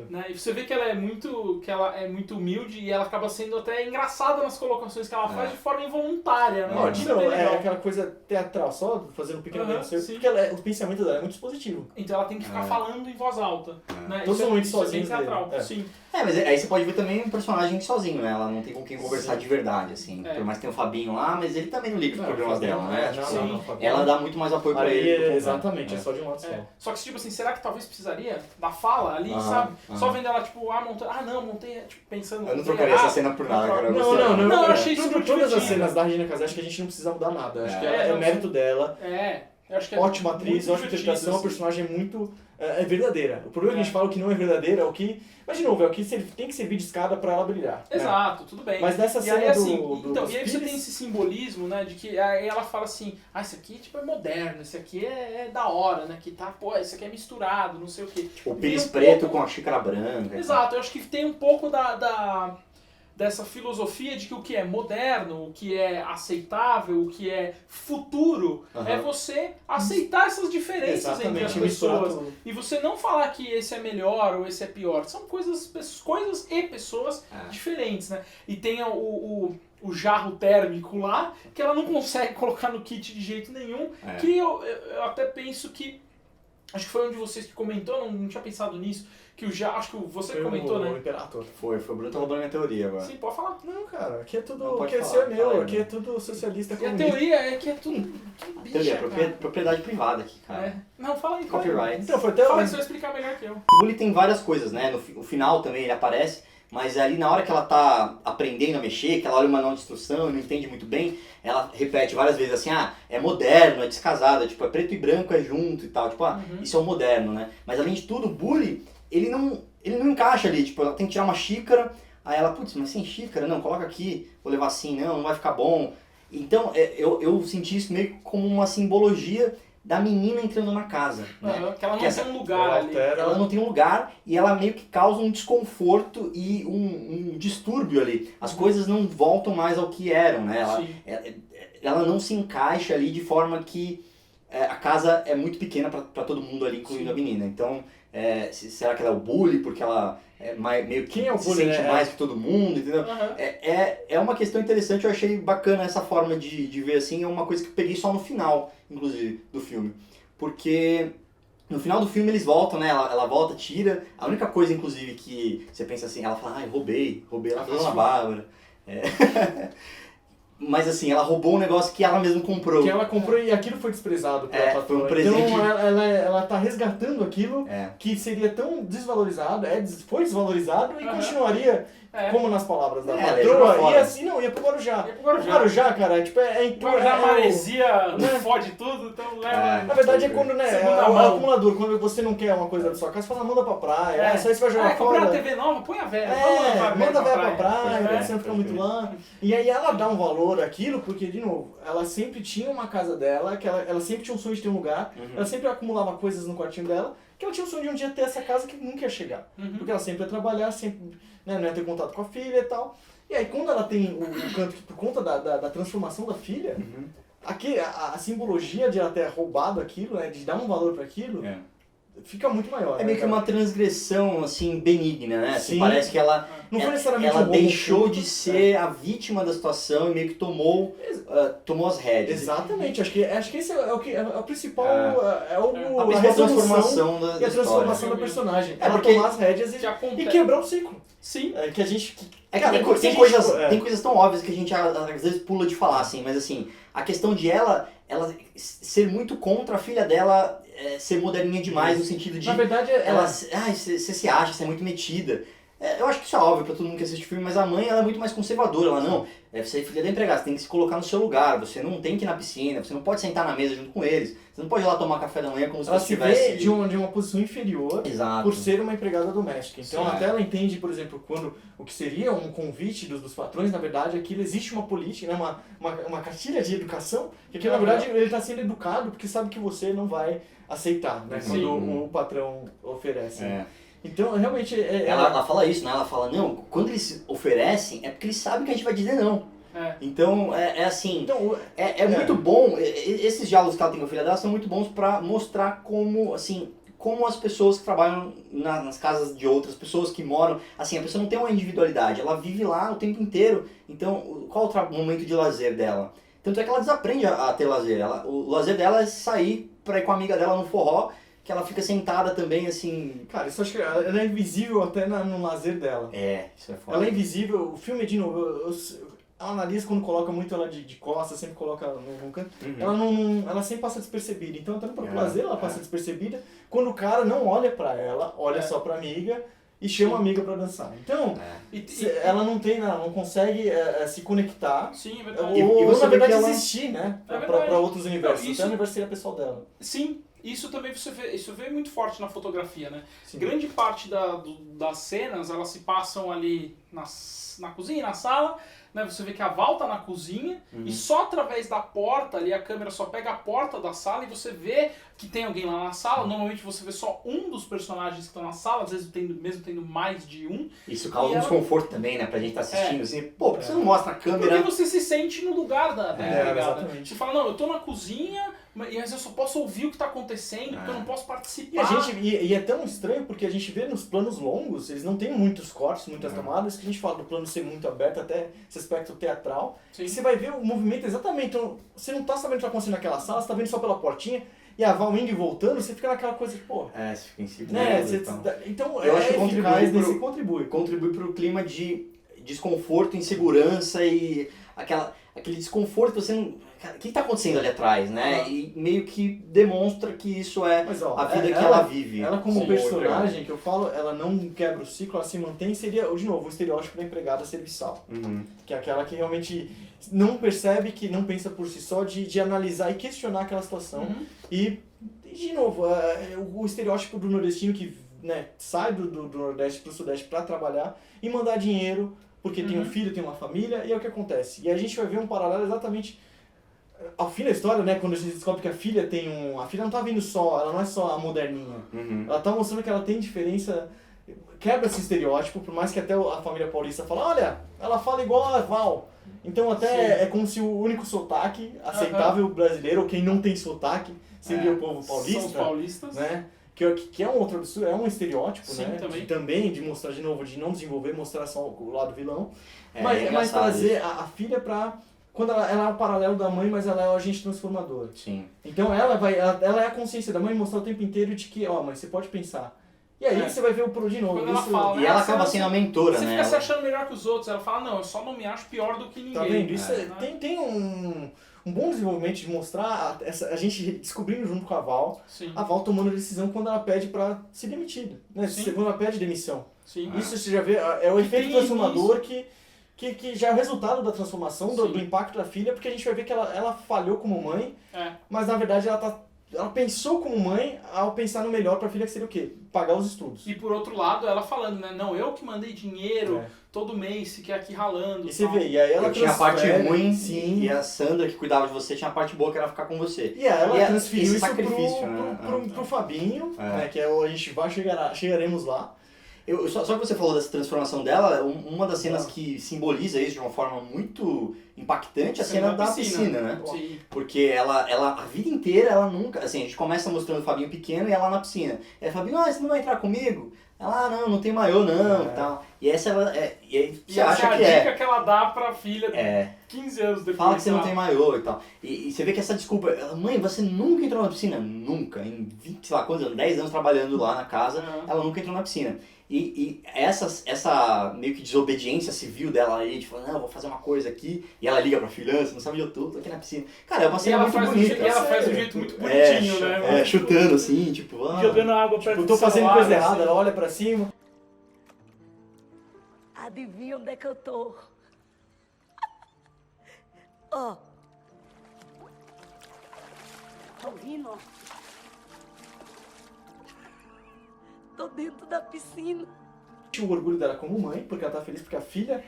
Né? E você vê que ela é muito humilde e ela acaba sendo até engraçada nas colocações que ela faz de forma involuntária. Né? É aquela coisa teatral, só fazendo um pequeno porque o pensamento dela é muito expositivo. Então ela tem que ficar falando em voz alta. Né? Totalmente sozinha. Isso é bem teatral. Sim. Mas aí você pode ver também um personagem sozinho, né? Ela não tem com quem conversar de verdade, assim. Por mais que tenha o Fabinho lá, mas ele também não liga os problemas dela, né? Ela dá muito mais apoio pra ele. Exatamente, é só de um lado só. Só que, tipo assim, será que talvez precisaria da fala ali, sabe? Só vendo ela, tipo, montei, tipo, pensando... Eu não trocaria essa cena por nada, cara. Não, eu achei super todas as cenas da Regina Casé, acho que a gente não precisa mudar nada. Acho que é o mérito dela. Eu acho que é ótima atriz, ótima interpretação, a personagem é muito... É verdadeira. O problema que a gente fala que não é verdadeira é o que... Mas, de novo, é o que tem que servir de escada pra ela brilhar. Exato, tudo bem. Mas nessa cena aí, assim, dos e aí você tem esse simbolismo, né, de que aí ela fala assim, esse aqui tipo, é moderno, esse aqui é da hora, né, que tá, esse aqui é misturado, não sei o quê. O pires preto com a xícara branca. Exato, eu acho que tem um pouco dessa filosofia de que o que é moderno, o que é aceitável, o que é futuro, é você aceitar essas diferenças entre as pessoas. E você não falar que esse é melhor ou esse é pior. São coisas e pessoas diferentes, né? E tem o jarro térmico lá, que ela não consegue colocar no kit de jeito nenhum, que eu até penso que... Acho que foi um de vocês que comentou, não tinha pensado nisso, que acho que você foi comentou, né? O Imperator. Foi, o Bruno tá roubando minha teoria agora. Sim, pode falar. Não, cara, aqui é tudo, aqui é meu, aqui é tudo socialista comunista. E a teoria é que é tudo... Que teoria, propriedade privada aqui, cara. Não, fala aí. Copyright. Então, foi até fala aí, você vai explicar melhor que eu. O Bully tem várias coisas, né? No final também ele aparece, mas ali na hora que ela tá aprendendo a mexer, que ela olha o manual de instrução e não entende muito bem, ela repete várias vezes assim, é moderno, é descasado, é preto e branco, é junto e tal, isso é o moderno, né? Mas além de tudo, o Bully, ele não encaixa ali, ela tem que tirar uma xícara, aí ela, putz, mas sem xícara, não, coloca aqui, vou levar assim, não vai ficar bom. Então, eu senti isso meio como uma simbologia da menina entrando na casa. Né? Que ela não tem um lugar ali. Ela não tem um lugar e ela meio que causa um desconforto e um distúrbio ali. As coisas não voltam mais ao que eram, né? Ela não se encaixa ali de forma que a casa é muito pequena para todo mundo ali, incluindo a menina. Então, será que ela é o bully porque ela meio que se sente mais que todo mundo, entendeu? É uma questão interessante, eu achei bacana essa forma de ver assim, é uma coisa que eu peguei só no final, inclusive, do filme. Porque No final do filme eles voltam, né? Ela volta, tira. A única coisa, inclusive, que você pensa assim, ela fala, roubei ela da Dona Bárbara. Mas assim, ela roubou um negócio que ela mesma comprou. Que ela comprou e aquilo foi desprezado pela patroa. Foi um presente. Então ela tá resgatando aquilo que seria tão desvalorizado, foi desvalorizado e continuaria como nas palavras da patroa. E assim, ia pro Guarujá. Guarujá, cara, tipo, Guarujá, maresia, fode tudo, então leva... Na verdade é quando, é o acumulador, quando você não quer uma coisa da sua casa, você fala, manda pra praia, só isso vai jogar fora. Comprar uma TV nova, põe a velha. Manda a velha pra praia, você não fica muito lá. E aí ela dá um valor àquilo, porque, de novo, ela sempre tinha uma casa dela, que ela sempre tinha um sonho de ter um lugar, ela sempre acumulava coisas no quartinho dela, que ela tinha um sonho de um dia ter essa casa que nunca ia chegar. Porque ela sempre ia trabalhar, sempre não ia ter contato com a filha e tal. E aí quando ela tem o canto que por conta da transformação da filha, aqui, a simbologia de ela ter roubado aquilo, né, de dar um valor para aquilo, fica muito maior. É meio que uma transgressão, assim, benigna, né? Assim, Sim. parece que ela, não foi necessariamente ela um deixou de ser a vítima da situação e meio que tomou as rédeas. Exatamente, acho que esse é o principal, a principal transformação da e a transformação da personagem. É ela porque tomar as rédeas e quebrar o ciclo. Sim. Que a gente... tem coisas tão óbvias que a gente às vezes pula de falar, assim, mas assim, a questão de ela ser muito contra a filha dela ser moderninha demais, no sentido de... Na verdade, você se acha, você é muito metida. Eu acho que isso é óbvio pra todo mundo que assiste o filme, mas a mãe ela é muito mais conservadora. Ela não, você é filha da empregada, você tem que se colocar no seu lugar, você não tem que ir na piscina, você não pode sentar na mesa junto com eles, você não pode ir lá tomar café da manhã como se ela você tivesse... tivesse... de uma posição inferior. Exato. Por ser uma empregada doméstica. Então Sim. até ela entende, por exemplo, quando o que seria um convite dos patrões, na verdade, aquilo existe uma política, né, uma cartilha de educação, que aquilo, na verdade, ele está sendo educado porque sabe que você não vai aceitar, né, quando o patrão oferece. Então, realmente... Ela fala isso, né? Ela fala, não, quando eles oferecem, é porque eles sabem que a gente vai dizer não. Então, assim, então, muito bom, esses diálogos que ela tem com a filha dela são muito bons pra mostrar como, assim, como as pessoas que trabalham nas casas de outras pessoas que moram, assim, a pessoa não tem uma individualidade, ela vive lá o tempo inteiro. Então, qual o momento de lazer dela? Tanto é que ela desaprende a ter lazer. O lazer dela é sair pra ir com a amiga dela no forró, que ela fica sentada também, assim... Cara, isso acho que ela é invisível até no lazer dela. Isso é foda. Ela é invisível, o filme, de novo, eu analiso quando coloca muito ela de costas, sempre coloca no canto, ela sempre passa despercebida. Então até no próprio lazer ela passa despercebida, quando o cara não olha pra ela, olha só pra amiga e chama a amiga pra dançar. Então, ela não consegue se conectar, Sim, ou na verdade ela... existir, né, pra outros universos, até o universo seria pessoal dela. Sim. Isso também isso vê muito forte na fotografia, né? Sim. Grande parte das cenas, elas se passam ali na cozinha, na sala, né? Você vê que a Val tá na cozinha e só através da porta ali, a câmera só pega a porta da sala e você vê que tem alguém lá na sala. Normalmente você vê só um dos personagens que estão na sala, às vezes mesmo tendo mais de um. Isso causa um desconforto também, né? Pra gente tá assistindo assim, por que você não mostra a câmera? Porque você se sente no lugar da empregada. Exatamente. Você fala, não, eu tô na cozinha, mas eu só posso ouvir o que tá acontecendo, porque eu não posso participar. E é tão estranho porque a gente vê nos planos longos, eles não tem muitos cortes, muitas tomadas, que a gente fala do plano ser muito aberto, até esse aspecto teatral. Sim. E você vai ver o movimento exatamente. Então, você não tá sabendo o que tá acontecendo naquela sala, você tá vendo só pela portinha, e a Val indo e voltando, você fica naquela coisa de, pô... você fica em cima. Então, eu acho que contribui pro clima de desconforto, insegurança e aquele desconforto que você não... O que está acontecendo ali atrás, né? E meio que demonstra que isso é a vida que ela vive. Ela como personagem, que eu falo, ela não quebra o ciclo, ela se mantém, seria, de novo, o estereótipo da empregada serviçal. Que é aquela que realmente não percebe, que não pensa por si só, de analisar e questionar aquela situação. E, de novo, o estereótipo do nordestino que sai do Nordeste para o Sudeste para trabalhar e mandar dinheiro, porque tem um filho, tem uma família, e é o que acontece. E a gente vai ver um paralelo exatamente... Ao fim da história, né, quando a gente descobre que a filha a filha não tá vindo só, ela não é só a moderninha. Ela tá mostrando que ela tem diferença, quebra esse estereótipo, por mais que até a família paulista fale, olha, ela fala igual a Val. Então até é como se o único sotaque aceitável brasileiro, ou quem não tem sotaque, seria o povo paulista. São os paulistas. Né? Que é um outro absurdo, é um estereótipo, né? Também. De mostrar de novo, de não desenvolver, mostrar só o lado vilão. Mas trazer a filha pra quando ela é o paralelo da mãe, mas ela é o agente transformador. Sim. Então ela é a consciência da mãe mostrar o tempo inteiro de que, ó, mãe, você pode pensar. E aí você vai ver o Pro de novo. Quando ela fala, E ela acaba sendo a mentora, você né? Você fica se achando melhor que os outros. Ela fala, não, eu só não me acho pior do que ninguém. Tá vendo? Isso né? tem um bom desenvolvimento de mostrar a gente descobrindo junto com a Val, Sim. a Val tomando a decisão quando ela pede pra ser demitida. Né? Quando ela pede demissão. Sim. Isso você já vê, é o efeito transformador que já é o resultado da transformação, do impacto da filha, porque a gente vai ver que ela falhou como mãe, mas na verdade ela pensou como mãe ao pensar no melhor pra filha, que seria o quê? Pagar os estudos. E por outro lado, ela falando, né? Não, eu que mandei dinheiro todo mês, fiquei aqui ralando. E você vê, e aí ela tinha a parte ruim, sim. E a Sandra, que cuidava de você, tinha a parte boa, que era ficar com você. E ela transferiu isso sacrifício, pro Fabinho, né, que a gente chegaremos lá. Só que você falou dessa transformação dela, uma das cenas que simboliza isso de uma forma muito impactante é a cena da piscina, né? Sim. Porque ela, a vida inteira, ela nunca... Assim, a gente começa mostrando o Fabinho pequeno e ela na piscina. E a Fabinho, você não vai entrar comigo? Ela, não tem maiô não, e tal. E essa ela... E aí você acha que a dica que ela dá pra filha 15 anos depois. Fala que você não tem maiô e tal. E você vê que essa desculpa... Mãe, você nunca entrou na piscina? Nunca. Em 20, sei lá, quantos anos? 10 anos trabalhando lá na casa, ela nunca entrou na piscina. E essa meio que desobediência civil dela aí, de falar, não, vou fazer uma coisa aqui, e ela liga pra filha, você não sabe onde eu tô aqui na piscina. Cara, é uma cena muito bonita. E ela faz de um jeito muito bonitinho, né? Chutando assim, tipo... jogando água perto eu tô fazendo coisa errada, ela olha pra cima. Adivinha onde é que eu tô? Ó. Tá ouvindo, ó? Tô dentro da piscina. O orgulho dela como mãe, porque ela tá feliz porque a filha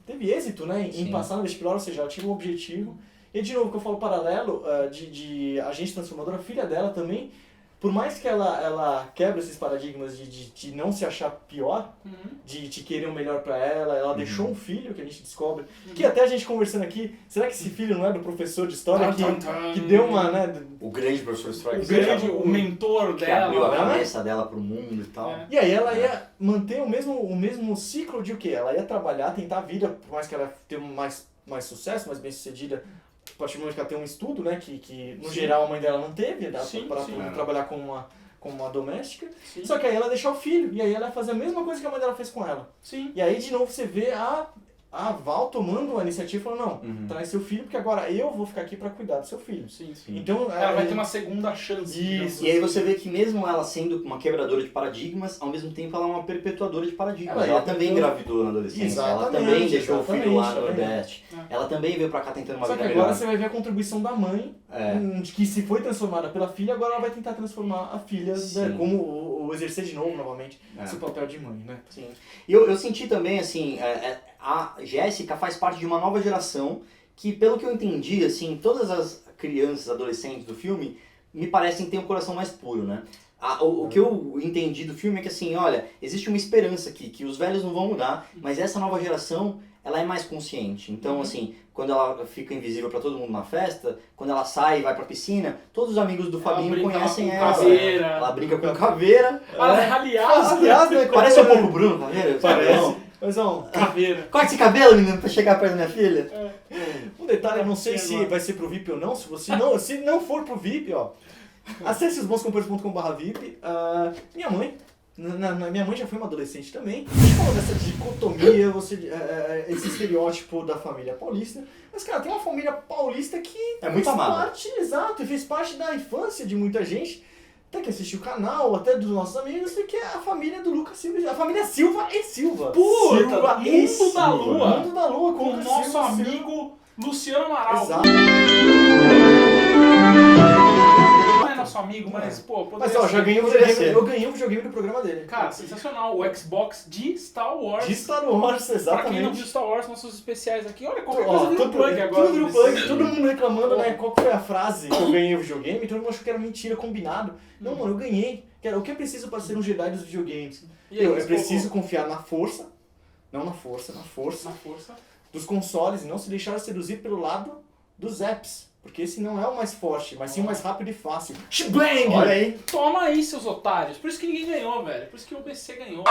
teve êxito, né, em passar no vestibular, ou seja, ela tinha um objetivo. E de novo, que eu falo paralelo de agente transformadora, a filha dela também, por mais que ela quebre esses paradigmas de não se achar pior, de querer o melhor pra ela deixou um filho, que a gente descobre, que até a gente conversando aqui, será que esse filho não é do professor de história que deu uma, né... O grande professor de história. O mentor que dela. abriu a cabeça dela pro mundo e tal. E aí ela ia manter o mesmo ciclo de o quê? Ela ia trabalhar, tentar a vida, por mais que ela tenha mais sucesso, mais bem sucedida, a partir do momento que ela tem um estudo, né, que no geral a mãe dela não teve, para trabalhar como uma doméstica. Sim. Só que aí ela deixa o filho, e aí ela vai fazer a mesma coisa que a mãe dela fez com ela. Sim. E aí de novo você vê a Val tomando a iniciativa e falando, não, traz seu filho, porque agora eu vou ficar aqui para cuidar do seu filho. Sim. Então, ela vai ter uma segunda chance. Isso. E aí você vê que mesmo ela sendo uma quebradora de paradigmas, ao mesmo tempo ela é uma perpetuadora de paradigmas. Ela também engravidou na adolescência. Ela também deixou o filho lá no Nordeste. Ela também veio pra cá tentando uma vida melhor. Só que agora você vai ver a contribuição da mãe, que se foi transformada pela filha, agora ela vai tentar transformar a filha, né, como o exercer de novo, novamente, seu papel de mãe, né? Sim. E eu senti também, assim, a Jéssica faz parte de uma nova geração que, pelo que eu entendi, assim, todas as crianças, adolescentes do filme, me parecem ter um coração mais puro, né? O que eu entendi do filme é que, assim, olha, existe uma esperança aqui, que os velhos não vão mudar, mas essa nova geração, ela é mais consciente. Então, assim, quando ela fica invisível pra todo mundo na festa, quando ela sai e vai pra piscina, todos os amigos do Fabinho conhecem ela. Caveira. Ela brinca com caveira. Aliás, né? Parece um pouco o Bruno, Caveira. Parece. Mas, caveira. Corta esse cabelo, menino, pra chegar perto da minha filha. Um detalhe, eu não sei se vai ser pro VIP ou não. Se não for pro VIP, ó, acesse osbonscompanheiros.com/VIP. Minha mãe, minha mãe já foi uma adolescente também. A gente falou dessa dicotomia, esse estereótipo da família paulista. Mas, cara, tem uma família paulista que muito amada. Exato, e fez parte da infância de muita gente. Até que assistiu o canal, até dos nossos amigos, que é a família do Lucas Silva. A família Silva e Silva. Puta, Silva e Mundo da Lua. Mundo da Lua, com o nosso amigo Luciano Amaral. Exato. Não é nosso amigo, mas, pô, mas ó, eu ganhei um videogame do programa dele. Cara, sensacional. O Xbox de Star Wars. De Star Wars, exatamente. Pra quem não viu Star Wars, nossos especiais aqui, olha, qualquer coisa vira plug agora. Tudo virou plug, todo mundo reclamando, né? Qual foi a frase que eu ganhei o videogame? Todo mundo achou que era mentira, combinado. Não, mano, eu ganhei. O que é preciso para ser um Jedi dos videogames? Eu preciso confiar na força, não na força, na força dos consoles e não se deixar seduzir pelo lado dos apps. Porque esse não é o mais forte, mas sim o mais rápido e fácil. Shbang! Olha aí. Toma aí, seus otários. Por isso que ninguém ganhou, velho. Por isso que o BC ganhou.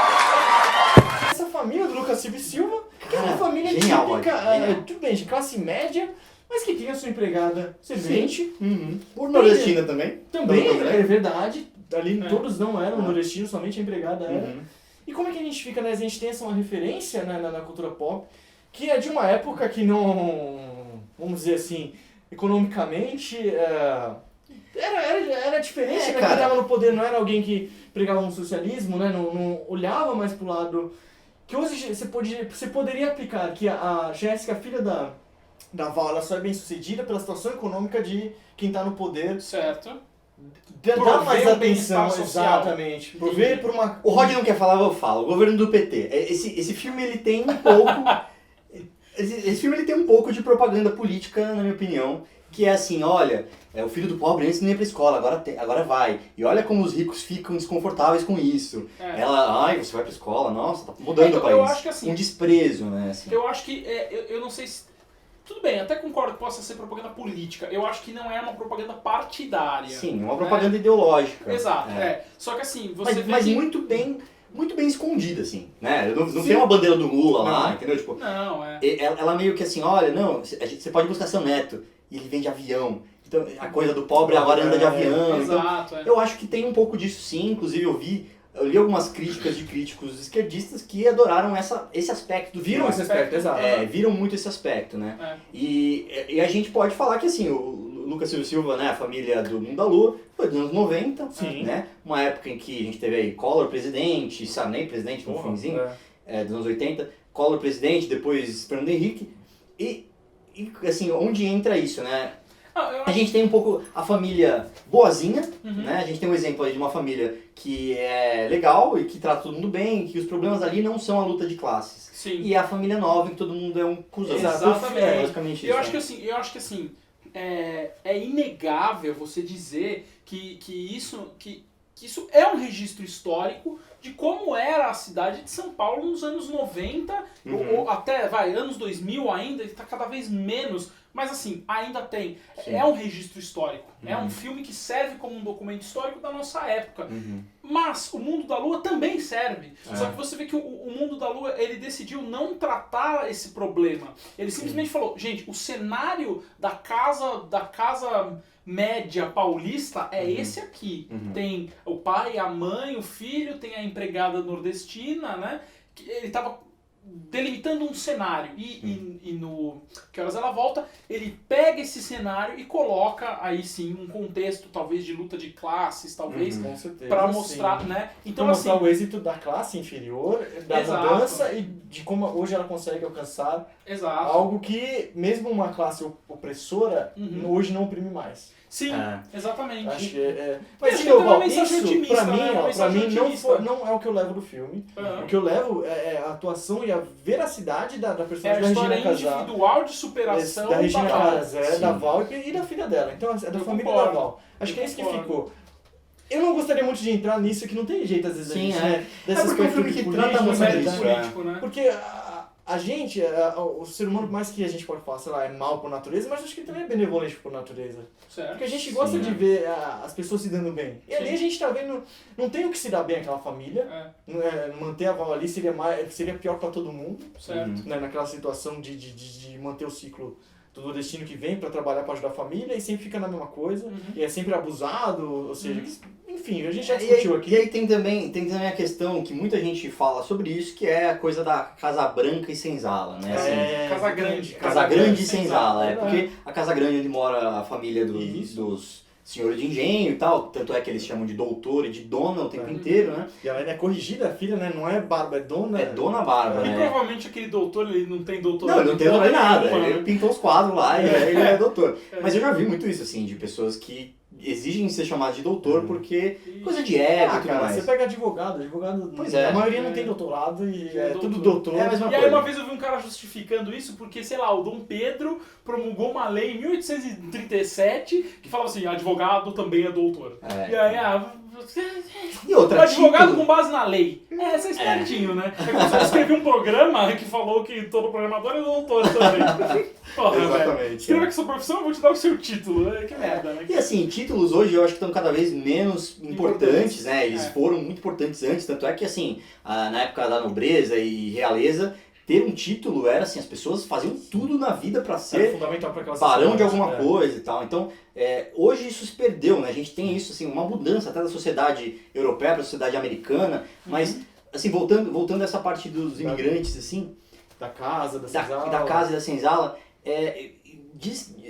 Essa família do Lucas Silva, que é uma Cara, família genial, típica, genial. tudo bem, de classe média, mas que tem a sua empregada servente. Por nordestina também. Também, Também. é verdade. Ali É. todos não eram nordestinos, somente a empregada era. Uhum. E como é que a gente fica, né? A gente tem essa uma referência, né, na cultura pop, que é de uma época que não, vamos dizer assim, economicamente, era diferente, né? Quem cara. estava no poder não era alguém que pregava um socialismo, né? Não olhava mais pro lado... Que hoje você poderia aplicar que a Jéssica, filha da Val, ela só é bem sucedida pela situação econômica de quem está no poder. Certo. Dá Prover mais um atenção, bem-estar social. exatamente. Prover por uma... O Rod não quer falar, eu falo. O governo do PT. Esse filme ele tem um pouco... esse filme ele tem um pouco de propaganda política, na minha opinião. Que é assim, olha, o filho do pobre antes não ia pra escola, agora vai. E olha como os ricos ficam desconfortáveis com isso. Ela, ai, você vai pra escola, nossa, tá mudando Então, o país. eu acho que assim... Um desprezo, né? Assim. Eu acho que, eu não sei se... Tudo bem, até concordo que possa ser propaganda política. Eu acho que não é uma propaganda partidária. Sim, uma propaganda ideológica. Exato, Só que assim, você vê mas que... muito bem escondida, assim, né? Não tem uma bandeira do Lula lá, entendeu? Tipo, não, ela meio que assim, olha, não, você pode buscar seu neto, e ele vem de avião. Então, a coisa do pobre agora anda de avião. Exato, então, eu acho que tem um pouco disso sim, inclusive eu li algumas críticas de críticos esquerdistas que adoraram esse aspecto do Viram filme. esse aspecto, exato. Viram muito esse aspecto, né? E a gente pode falar que assim, o Lucas Silva, né, a família do Mundo da Lua, foi dos anos 90, né? Uma época em que a gente teve aí Collor presidente, Sarney presidente no finzinho, dos anos 80, Collor presidente, depois Fernando Henrique, e assim, onde entra isso, né? A gente tem um pouco a família boazinha, né? A gente tem um exemplo aí de uma família que é legal e que trata todo mundo bem, que os problemas ali não são a luta de classes. Sim. E a família nova, em que todo mundo é um cuzão. Exatamente. Basicamente eu isso. acho que assim, é inegável você dizer que isso é um registro histórico de como era a cidade de São Paulo nos anos 90, ou até, anos 2000 ainda, está cada vez menos, mas assim, ainda tem. Sim. É um registro histórico, é um filme que serve como um documento histórico da nossa época. Mas o Mundo da Lua também serve. Só que você vê que o Mundo da Lua, ele decidiu não tratar esse problema. Ele simplesmente falou, gente, o cenário da casa média paulista é esse aqui. Tem o pai, a mãe, o filho, tem a empregada nordestina, né? Ele estava delimitando um cenário e no Que Horas Ela Volta, ele pega esse cenário e coloca aí sim um contexto talvez de luta de classes, talvez, Com certeza, para mostrar, né? Então, pra mostrar o êxito da classe inferior, da mudança e de como hoje ela consegue alcançar algo que mesmo uma classe opressora hoje não oprime mais. Sim, exatamente. Acho que Mas de tem uma novo, mensagem isso otimista, pra mim, né? Uma pra mim mensagem não, otimista. não é o que eu levo do filme. O que eu levo é a atuação e a veracidade da personagem a da história Regina Casé. individual de superação Da Regina Val. Casé, da Val e da filha dela. Então é da família concordo. da Val. Acho que é isso que ficou. Eu não gostaria muito de entrar nisso, que não tem jeito às vezes. Sim, né? porque é um filme que trata muito político, né? Porque a gente, o ser humano, por mais que a gente pode falar, sei lá, é mal por natureza, mas acho que ele também é benevolente por natureza. Certo. Porque a gente gosta de ver as pessoas se dando bem. E ali a gente tá vendo, não tem o que se dar bem aquela família. Manter a Val ali seria pior pra todo mundo. Certo. Né? Naquela situação de manter o ciclo do destino que vem pra trabalhar pra ajudar a família e sempre fica na mesma coisa. E é sempre abusado, ou seja, enfim, a gente já discutiu aqui. E aí tem também a questão que muita gente fala sobre isso, que é a coisa da Casa Branca e Senzala, né? Assim, Casa Grande. Casa Grande e Senzala, porque a Casa Grande onde mora a família dos senhores de engenho e tal, tanto é que eles chamam de doutora e de dona o tempo inteiro, né? E ela ainda é corrigida, a filha, né? Não é Bárbara, é dona. É Dona Bárbara, E né? provavelmente aquele doutor, ele não tem doutorado. Não, ele não tem doutorado em nada, nenhuma, ele né? pintou os quadros lá e aí ele é doutor. Mas eu já vi muito isso, assim, de pessoas que exigem ser chamadas de doutor porque coisa de ego e tudo cara, mais. você pega advogado, Pois é. A maioria não tem doutorado e é tudo doutor. É a mesma E aí coisa. uma vez eu vi um cara justificando isso porque, sei lá, o Dom Pedro promulgou uma lei em 1837 que falava assim, advogado também é doutor. E aí, E outra, o advogado título. com base na lei. Você é espertinho, né? É como se eu escrevi um programa que falou que todo programador é doutor também. Porra, Exatamente, velho. Escreva aqui sua profissão, eu vou te dar o seu título. Que merda, né? E assim, títulos hoje eu acho que estão cada vez menos importantes, né? Eles foram muito importantes antes, tanto é que assim, na época da nobreza e realeza, ter um título era assim, as pessoas faziam tudo na vida para ser barão de alguma coisa e tal. Então, hoje isso se perdeu, né? A gente tem isso, assim, uma mudança até da sociedade europeia para a sociedade americana, mas, assim, voltando a essa parte dos imigrantes, assim... Da casa, da senzala. Da casa e da senzala,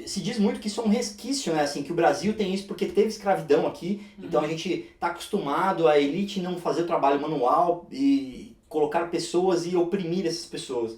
se diz muito que isso é um resquício, né? Assim, que o Brasil tem isso porque teve escravidão aqui, então a gente está acostumado a elite não fazer o trabalho manual e colocar pessoas e oprimir essas pessoas.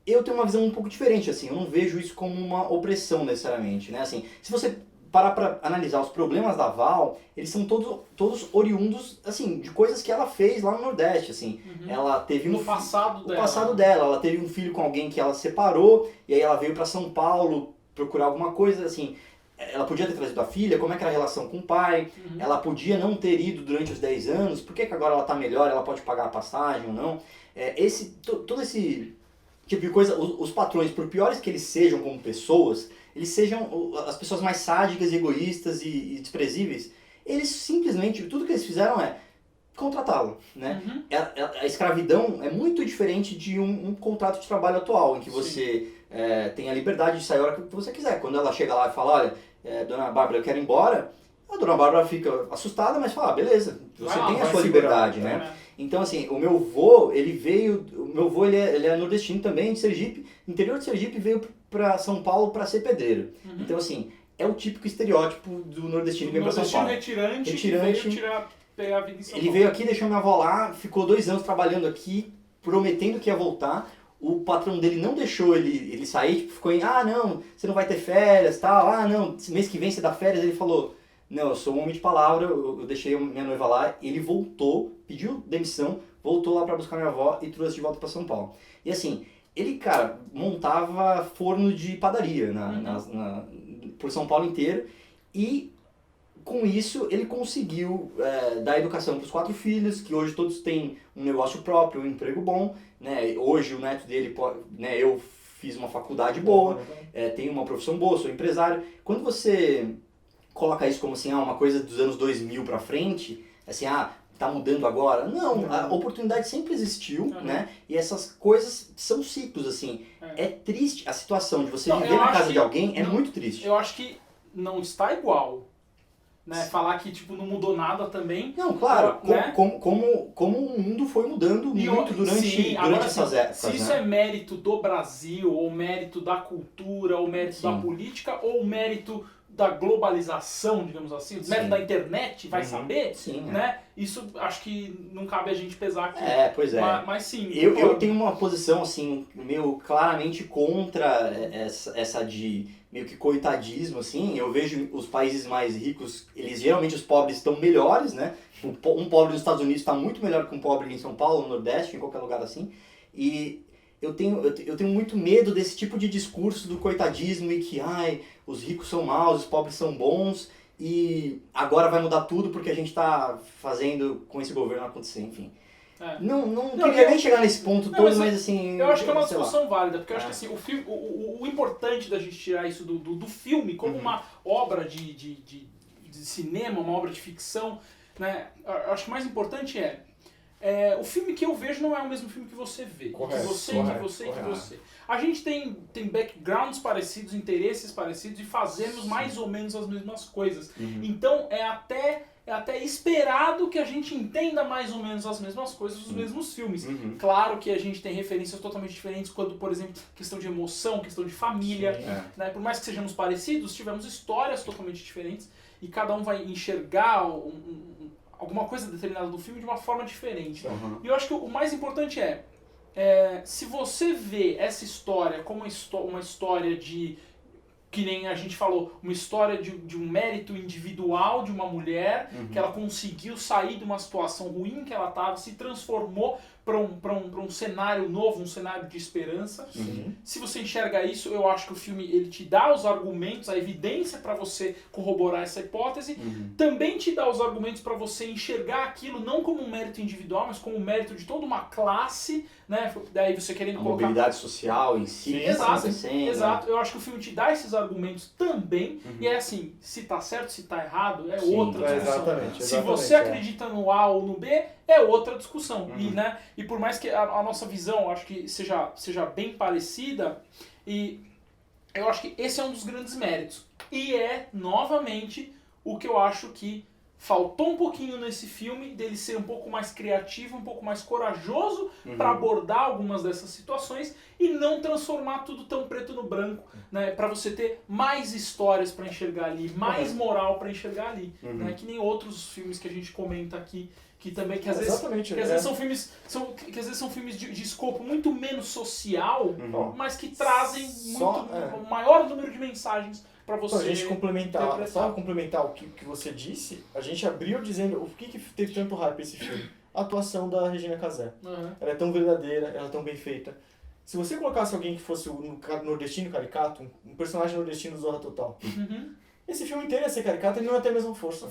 Eu tenho uma visão um pouco diferente, assim, eu não vejo isso como uma opressão necessariamente, né? Assim, se você parar para analisar os problemas da Val, eles são todos oriundos, assim, de coisas que ela fez lá no Nordeste, assim. Ela teve no passado dela. No passado dela, ela teve um filho com alguém que ela separou, e aí ela veio para São Paulo procurar alguma coisa, assim. Ela podia ter trazido a filha, como é que era a relação com o pai, ela podia não ter ido durante os 10 anos, por que agora ela está melhor, ela pode pagar a passagem ou não. Todo esse tipo de coisa, os patrões, por piores que eles sejam como pessoas, eles sejam as pessoas mais sádicas, egoístas e desprezíveis, eles simplesmente, tudo que eles fizeram é contratá-lo, né? A escravidão é muito diferente de um contrato de trabalho atual, em que você tem a liberdade de sair a hora que você quiser. Quando ela chega lá e fala, olha, dona Bárbara, eu quero ir embora, a dona Bárbara fica assustada, mas fala, beleza, você tem a sua liberdade, né? Então, assim, o meu avô, ele é nordestino também, de Sergipe, interior de Sergipe, veio para São Paulo para ser pedreiro. Então, assim, é o típico estereótipo do nordestino que vem para São Paulo. Retirante, que veio pegar a vida em São Paulo. Ele veio aqui, deixou minha avó lá, ficou 2 anos trabalhando aqui, prometendo que ia voltar. O patrão dele não deixou ele sair, tipo, ficou em, não, você não vai ter férias, tal, não, mês que vem você dá férias. Ele falou, não, eu sou um homem de palavra, eu deixei minha noiva lá. Ele voltou, pediu demissão, voltou lá pra buscar minha avó e trouxe de volta pra São Paulo. E assim, ele, cara, montava forno de padaria por São Paulo inteiro e com isso ele conseguiu dar educação para os 4 filhos, que hoje todos têm um negócio próprio, um emprego bom, né? Hoje o neto dele, né, eu fiz uma faculdade boa, tenho uma profissão boa, sou empresário. Quando você coloca isso como assim, uma coisa dos anos 2000 para frente, assim, tá mudando agora. Não, a oportunidade sempre existiu, né? E essas coisas são ciclos, assim. É triste a situação de você viver na casa de alguém, é muito triste. Eu acho que não está igual. Né? Falar que tipo, não mudou nada também. Não, claro, né? como o mundo foi mudando muito durante essas épocas. Se isso é mérito do Brasil, ou mérito da cultura, ou mérito da política, ou mérito da globalização, digamos assim, o mérito da internet, vai saber, né? Isso acho que não cabe a gente pesar aqui. Pois é. Mas sim. Eu tenho uma posição, assim, meio claramente contra essa de meio que coitadismo, assim. Eu vejo os países mais ricos, geralmente os pobres estão melhores, né? Um pobre nos Estados Unidos está muito melhor que um pobre em São Paulo, no Nordeste, em qualquer lugar assim. E eu tenho muito medo desse tipo de discurso do coitadismo e que, os ricos são maus, os pobres são bons e agora vai mudar tudo porque a gente está fazendo com esse governo acontecer, enfim. Não queria nem chegar nesse ponto todo, mas assim... Eu acho que é uma discussão válida, porque eu acho que assim, o importante da gente tirar isso do filme como uma obra de cinema, uma obra de ficção, né? Eu acho que o mais importante o filme que eu vejo não é o mesmo filme que você vê. Correto, que você. A gente tem backgrounds parecidos, interesses parecidos e fazemos mais ou menos as mesmas coisas. Então é até esperado que a gente entenda mais ou menos as mesmas coisas dos mesmos filmes. Claro que a gente tem referências totalmente diferentes quando, por exemplo, questão de emoção, questão de família. Né? Por mais que sejamos parecidos, tivemos histórias totalmente diferentes e cada um vai enxergar alguma coisa determinada do filme de uma forma diferente. E eu acho que o mais importante se você vê essa história como uma história de, que nem a gente falou, uma história de um mérito individual de uma mulher, que ela conseguiu sair de uma situação ruim que ela estava, se transformou para um cenário novo, um cenário de esperança. Uhum. Se você enxerga isso, eu acho que o filme ele te dá os argumentos, a evidência para você corroborar essa hipótese. Uhum. Também te dá os argumentos para você enxergar aquilo não como um mérito individual, mas como um mérito de toda uma classe, né? Daí você querendo A colocar... mobilidade social em si. Sim, Exato, acontecendo, exato. Eu acho que o filme te dá esses argumentos também. E é assim, se tá certo, se tá errado, é Sim, outra discussão. Exatamente. Se você acredita no A ou no B, é outra discussão. Uhum. E por mais que a nossa visão, acho que seja bem parecida, e eu acho que esse é um dos grandes méritos. E é, novamente, o que eu acho que faltou um pouquinho nesse filme, dele ser um pouco mais criativo, um pouco mais corajoso para abordar algumas dessas situações e não transformar tudo tão preto no branco, né? Para você ter mais histórias para enxergar ali, mais moral para enxergar ali, né? Que nem outros filmes que a gente comenta aqui, que também que às vezes são filmes que às vezes são filmes de escopo muito menos social, mas que trazem um maior número de mensagens para você. Pra gente complementar, só complementar o que você disse, a gente abriu dizendo o que teve tanto hype esse filme. A atuação da Regina Casé. Ela é tão verdadeira, ela é tão bem feita. Se você colocasse alguém que fosse um nordestino caricato, um personagem nordestino Zorra Total, esse filme inteiro ia ser caricato e não ia ter a mesma força.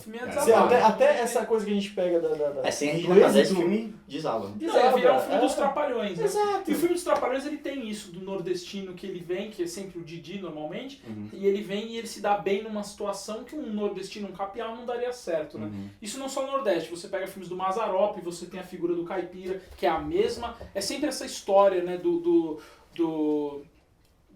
Até essa coisa que a gente pega da sem a Regina Casé, esse filme desaba. Não, ia virar um filme dos Trapalhões. Né? Exato. E o filme dos Trapalhões, ele tem isso, do nordestino que ele vem, que é sempre o Didi normalmente, e ele vem e ele se dá bem numa situação que um nordestino, um capial, não daria certo, né? Isso não só no Nordeste, você pega filmes do Mazzaropi, você tem a figura do caipira, que é a mesma, é sempre essa história, né, do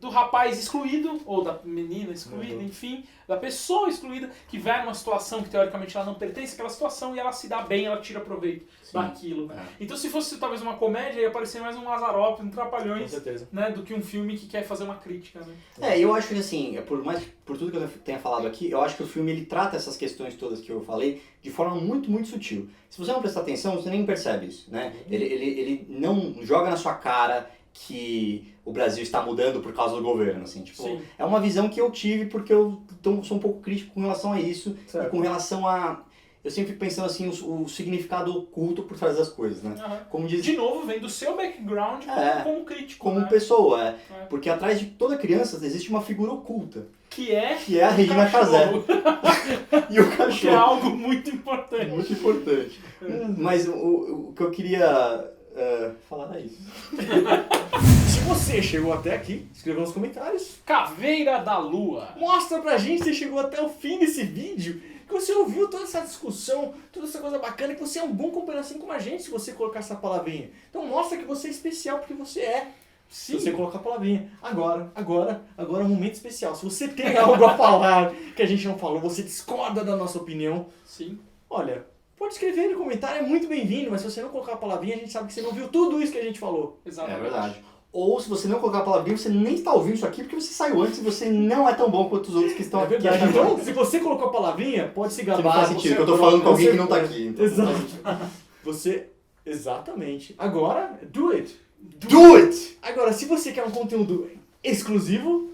rapaz excluído, ou da menina excluída, enfim, da pessoa excluída, que vai numa situação que teoricamente ela não pertence àquela situação e ela se dá bem, ela tira proveito daquilo. Né? Então se fosse talvez uma comédia, ia aparecer mais um Mazzaropi, um Trapalhões, né, do que um filme que quer fazer uma crítica. Né? Eu acho que assim, por tudo que eu tenha falado aqui, eu acho que o filme ele trata essas questões todas que eu falei de forma muito, muito sutil. Se você não prestar atenção, você nem percebe isso, né? Ele não joga na sua cara que o Brasil está mudando por causa do governo, assim, tipo, é uma visão que eu tive porque eu sou um pouco crítico com relação a isso, e com relação a... Eu sempre fico pensando assim, o significado oculto por trás das coisas, né? Como diz... De novo, vem do seu background como crítico, como pessoa, porque atrás de toda criança existe uma figura oculta. Que é a Regina Casé. E o cachorro. Que é algo muito importante. Muito importante. Mas o que eu queria... falar isso. Se você chegou até aqui, escreva nos comentários. Caveira da Lua. Mostra pra gente se você chegou até o fim desse vídeo, que você ouviu toda essa discussão, toda essa coisa bacana, que você é um bom companheiro assim como a gente se você colocar essa palavrinha. Então mostra que você é especial porque você é. Se você colocar a palavrinha. Agora é um momento especial. Se você tem algo a falar que a gente não falou, você discorda da nossa opinião. Olha, pode escrever no comentário, é muito bem-vindo, mas se você não colocar a palavrinha, a gente sabe que você não viu tudo isso que a gente falou. Exatamente. É verdade. Ou se você não colocar a palavrinha, você nem está ouvindo isso aqui porque você saiu antes e você não é tão bom quanto os outros que estão aqui. Então, se você colocou a palavrinha, pode se gabar. Que não faz sentido, que eu tô falando com alguém que não tá aqui. Então. Exato. Você... Exatamente. Agora, do it. Do it! Agora, se você quer um conteúdo exclusivo...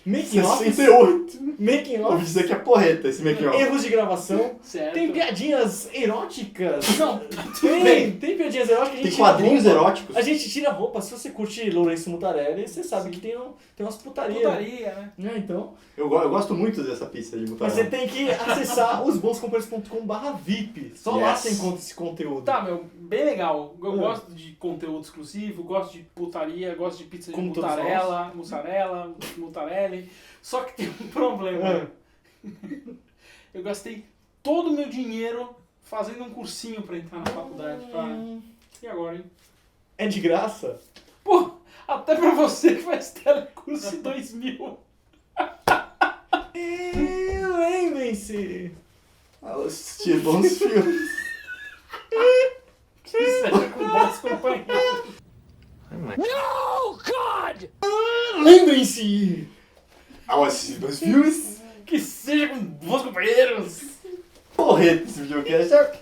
Making off. 68. Making off. Vou dizer que é porreta esse making off. Erros de gravação. Certo. Tem piadinhas eróticas. Não, tem piadinhas eróticas. Tem quadrinhos eróticos. A gente tira a roupa. Se você curte Lourenço Mutarelli, você sabe que tem umas putarias. Putaria, né? Então... Eu gosto muito dessa pista de mutarela. Mas você tem que acessar osbonscompanheiros.com/VIP. Só lá você encontra esse conteúdo. Tá, bem legal. Eu gosto de conteúdo exclusivo, gosto de putaria, gosto de pizza de mussarela, mutarelli. Só que tem um problema. Eu gastei todo o meu dinheiro fazendo um cursinho pra entrar na faculdade. E agora, hein? É de graça? Pô, até pra você que faz telecurso em 2000. Lembrem-se. Assistir bons filmes. Que seja com bons companheiros. No, God! Lembrem-se. Ao assistir bons filmes. Que seja com bons companheiros. Porreta esse videocast.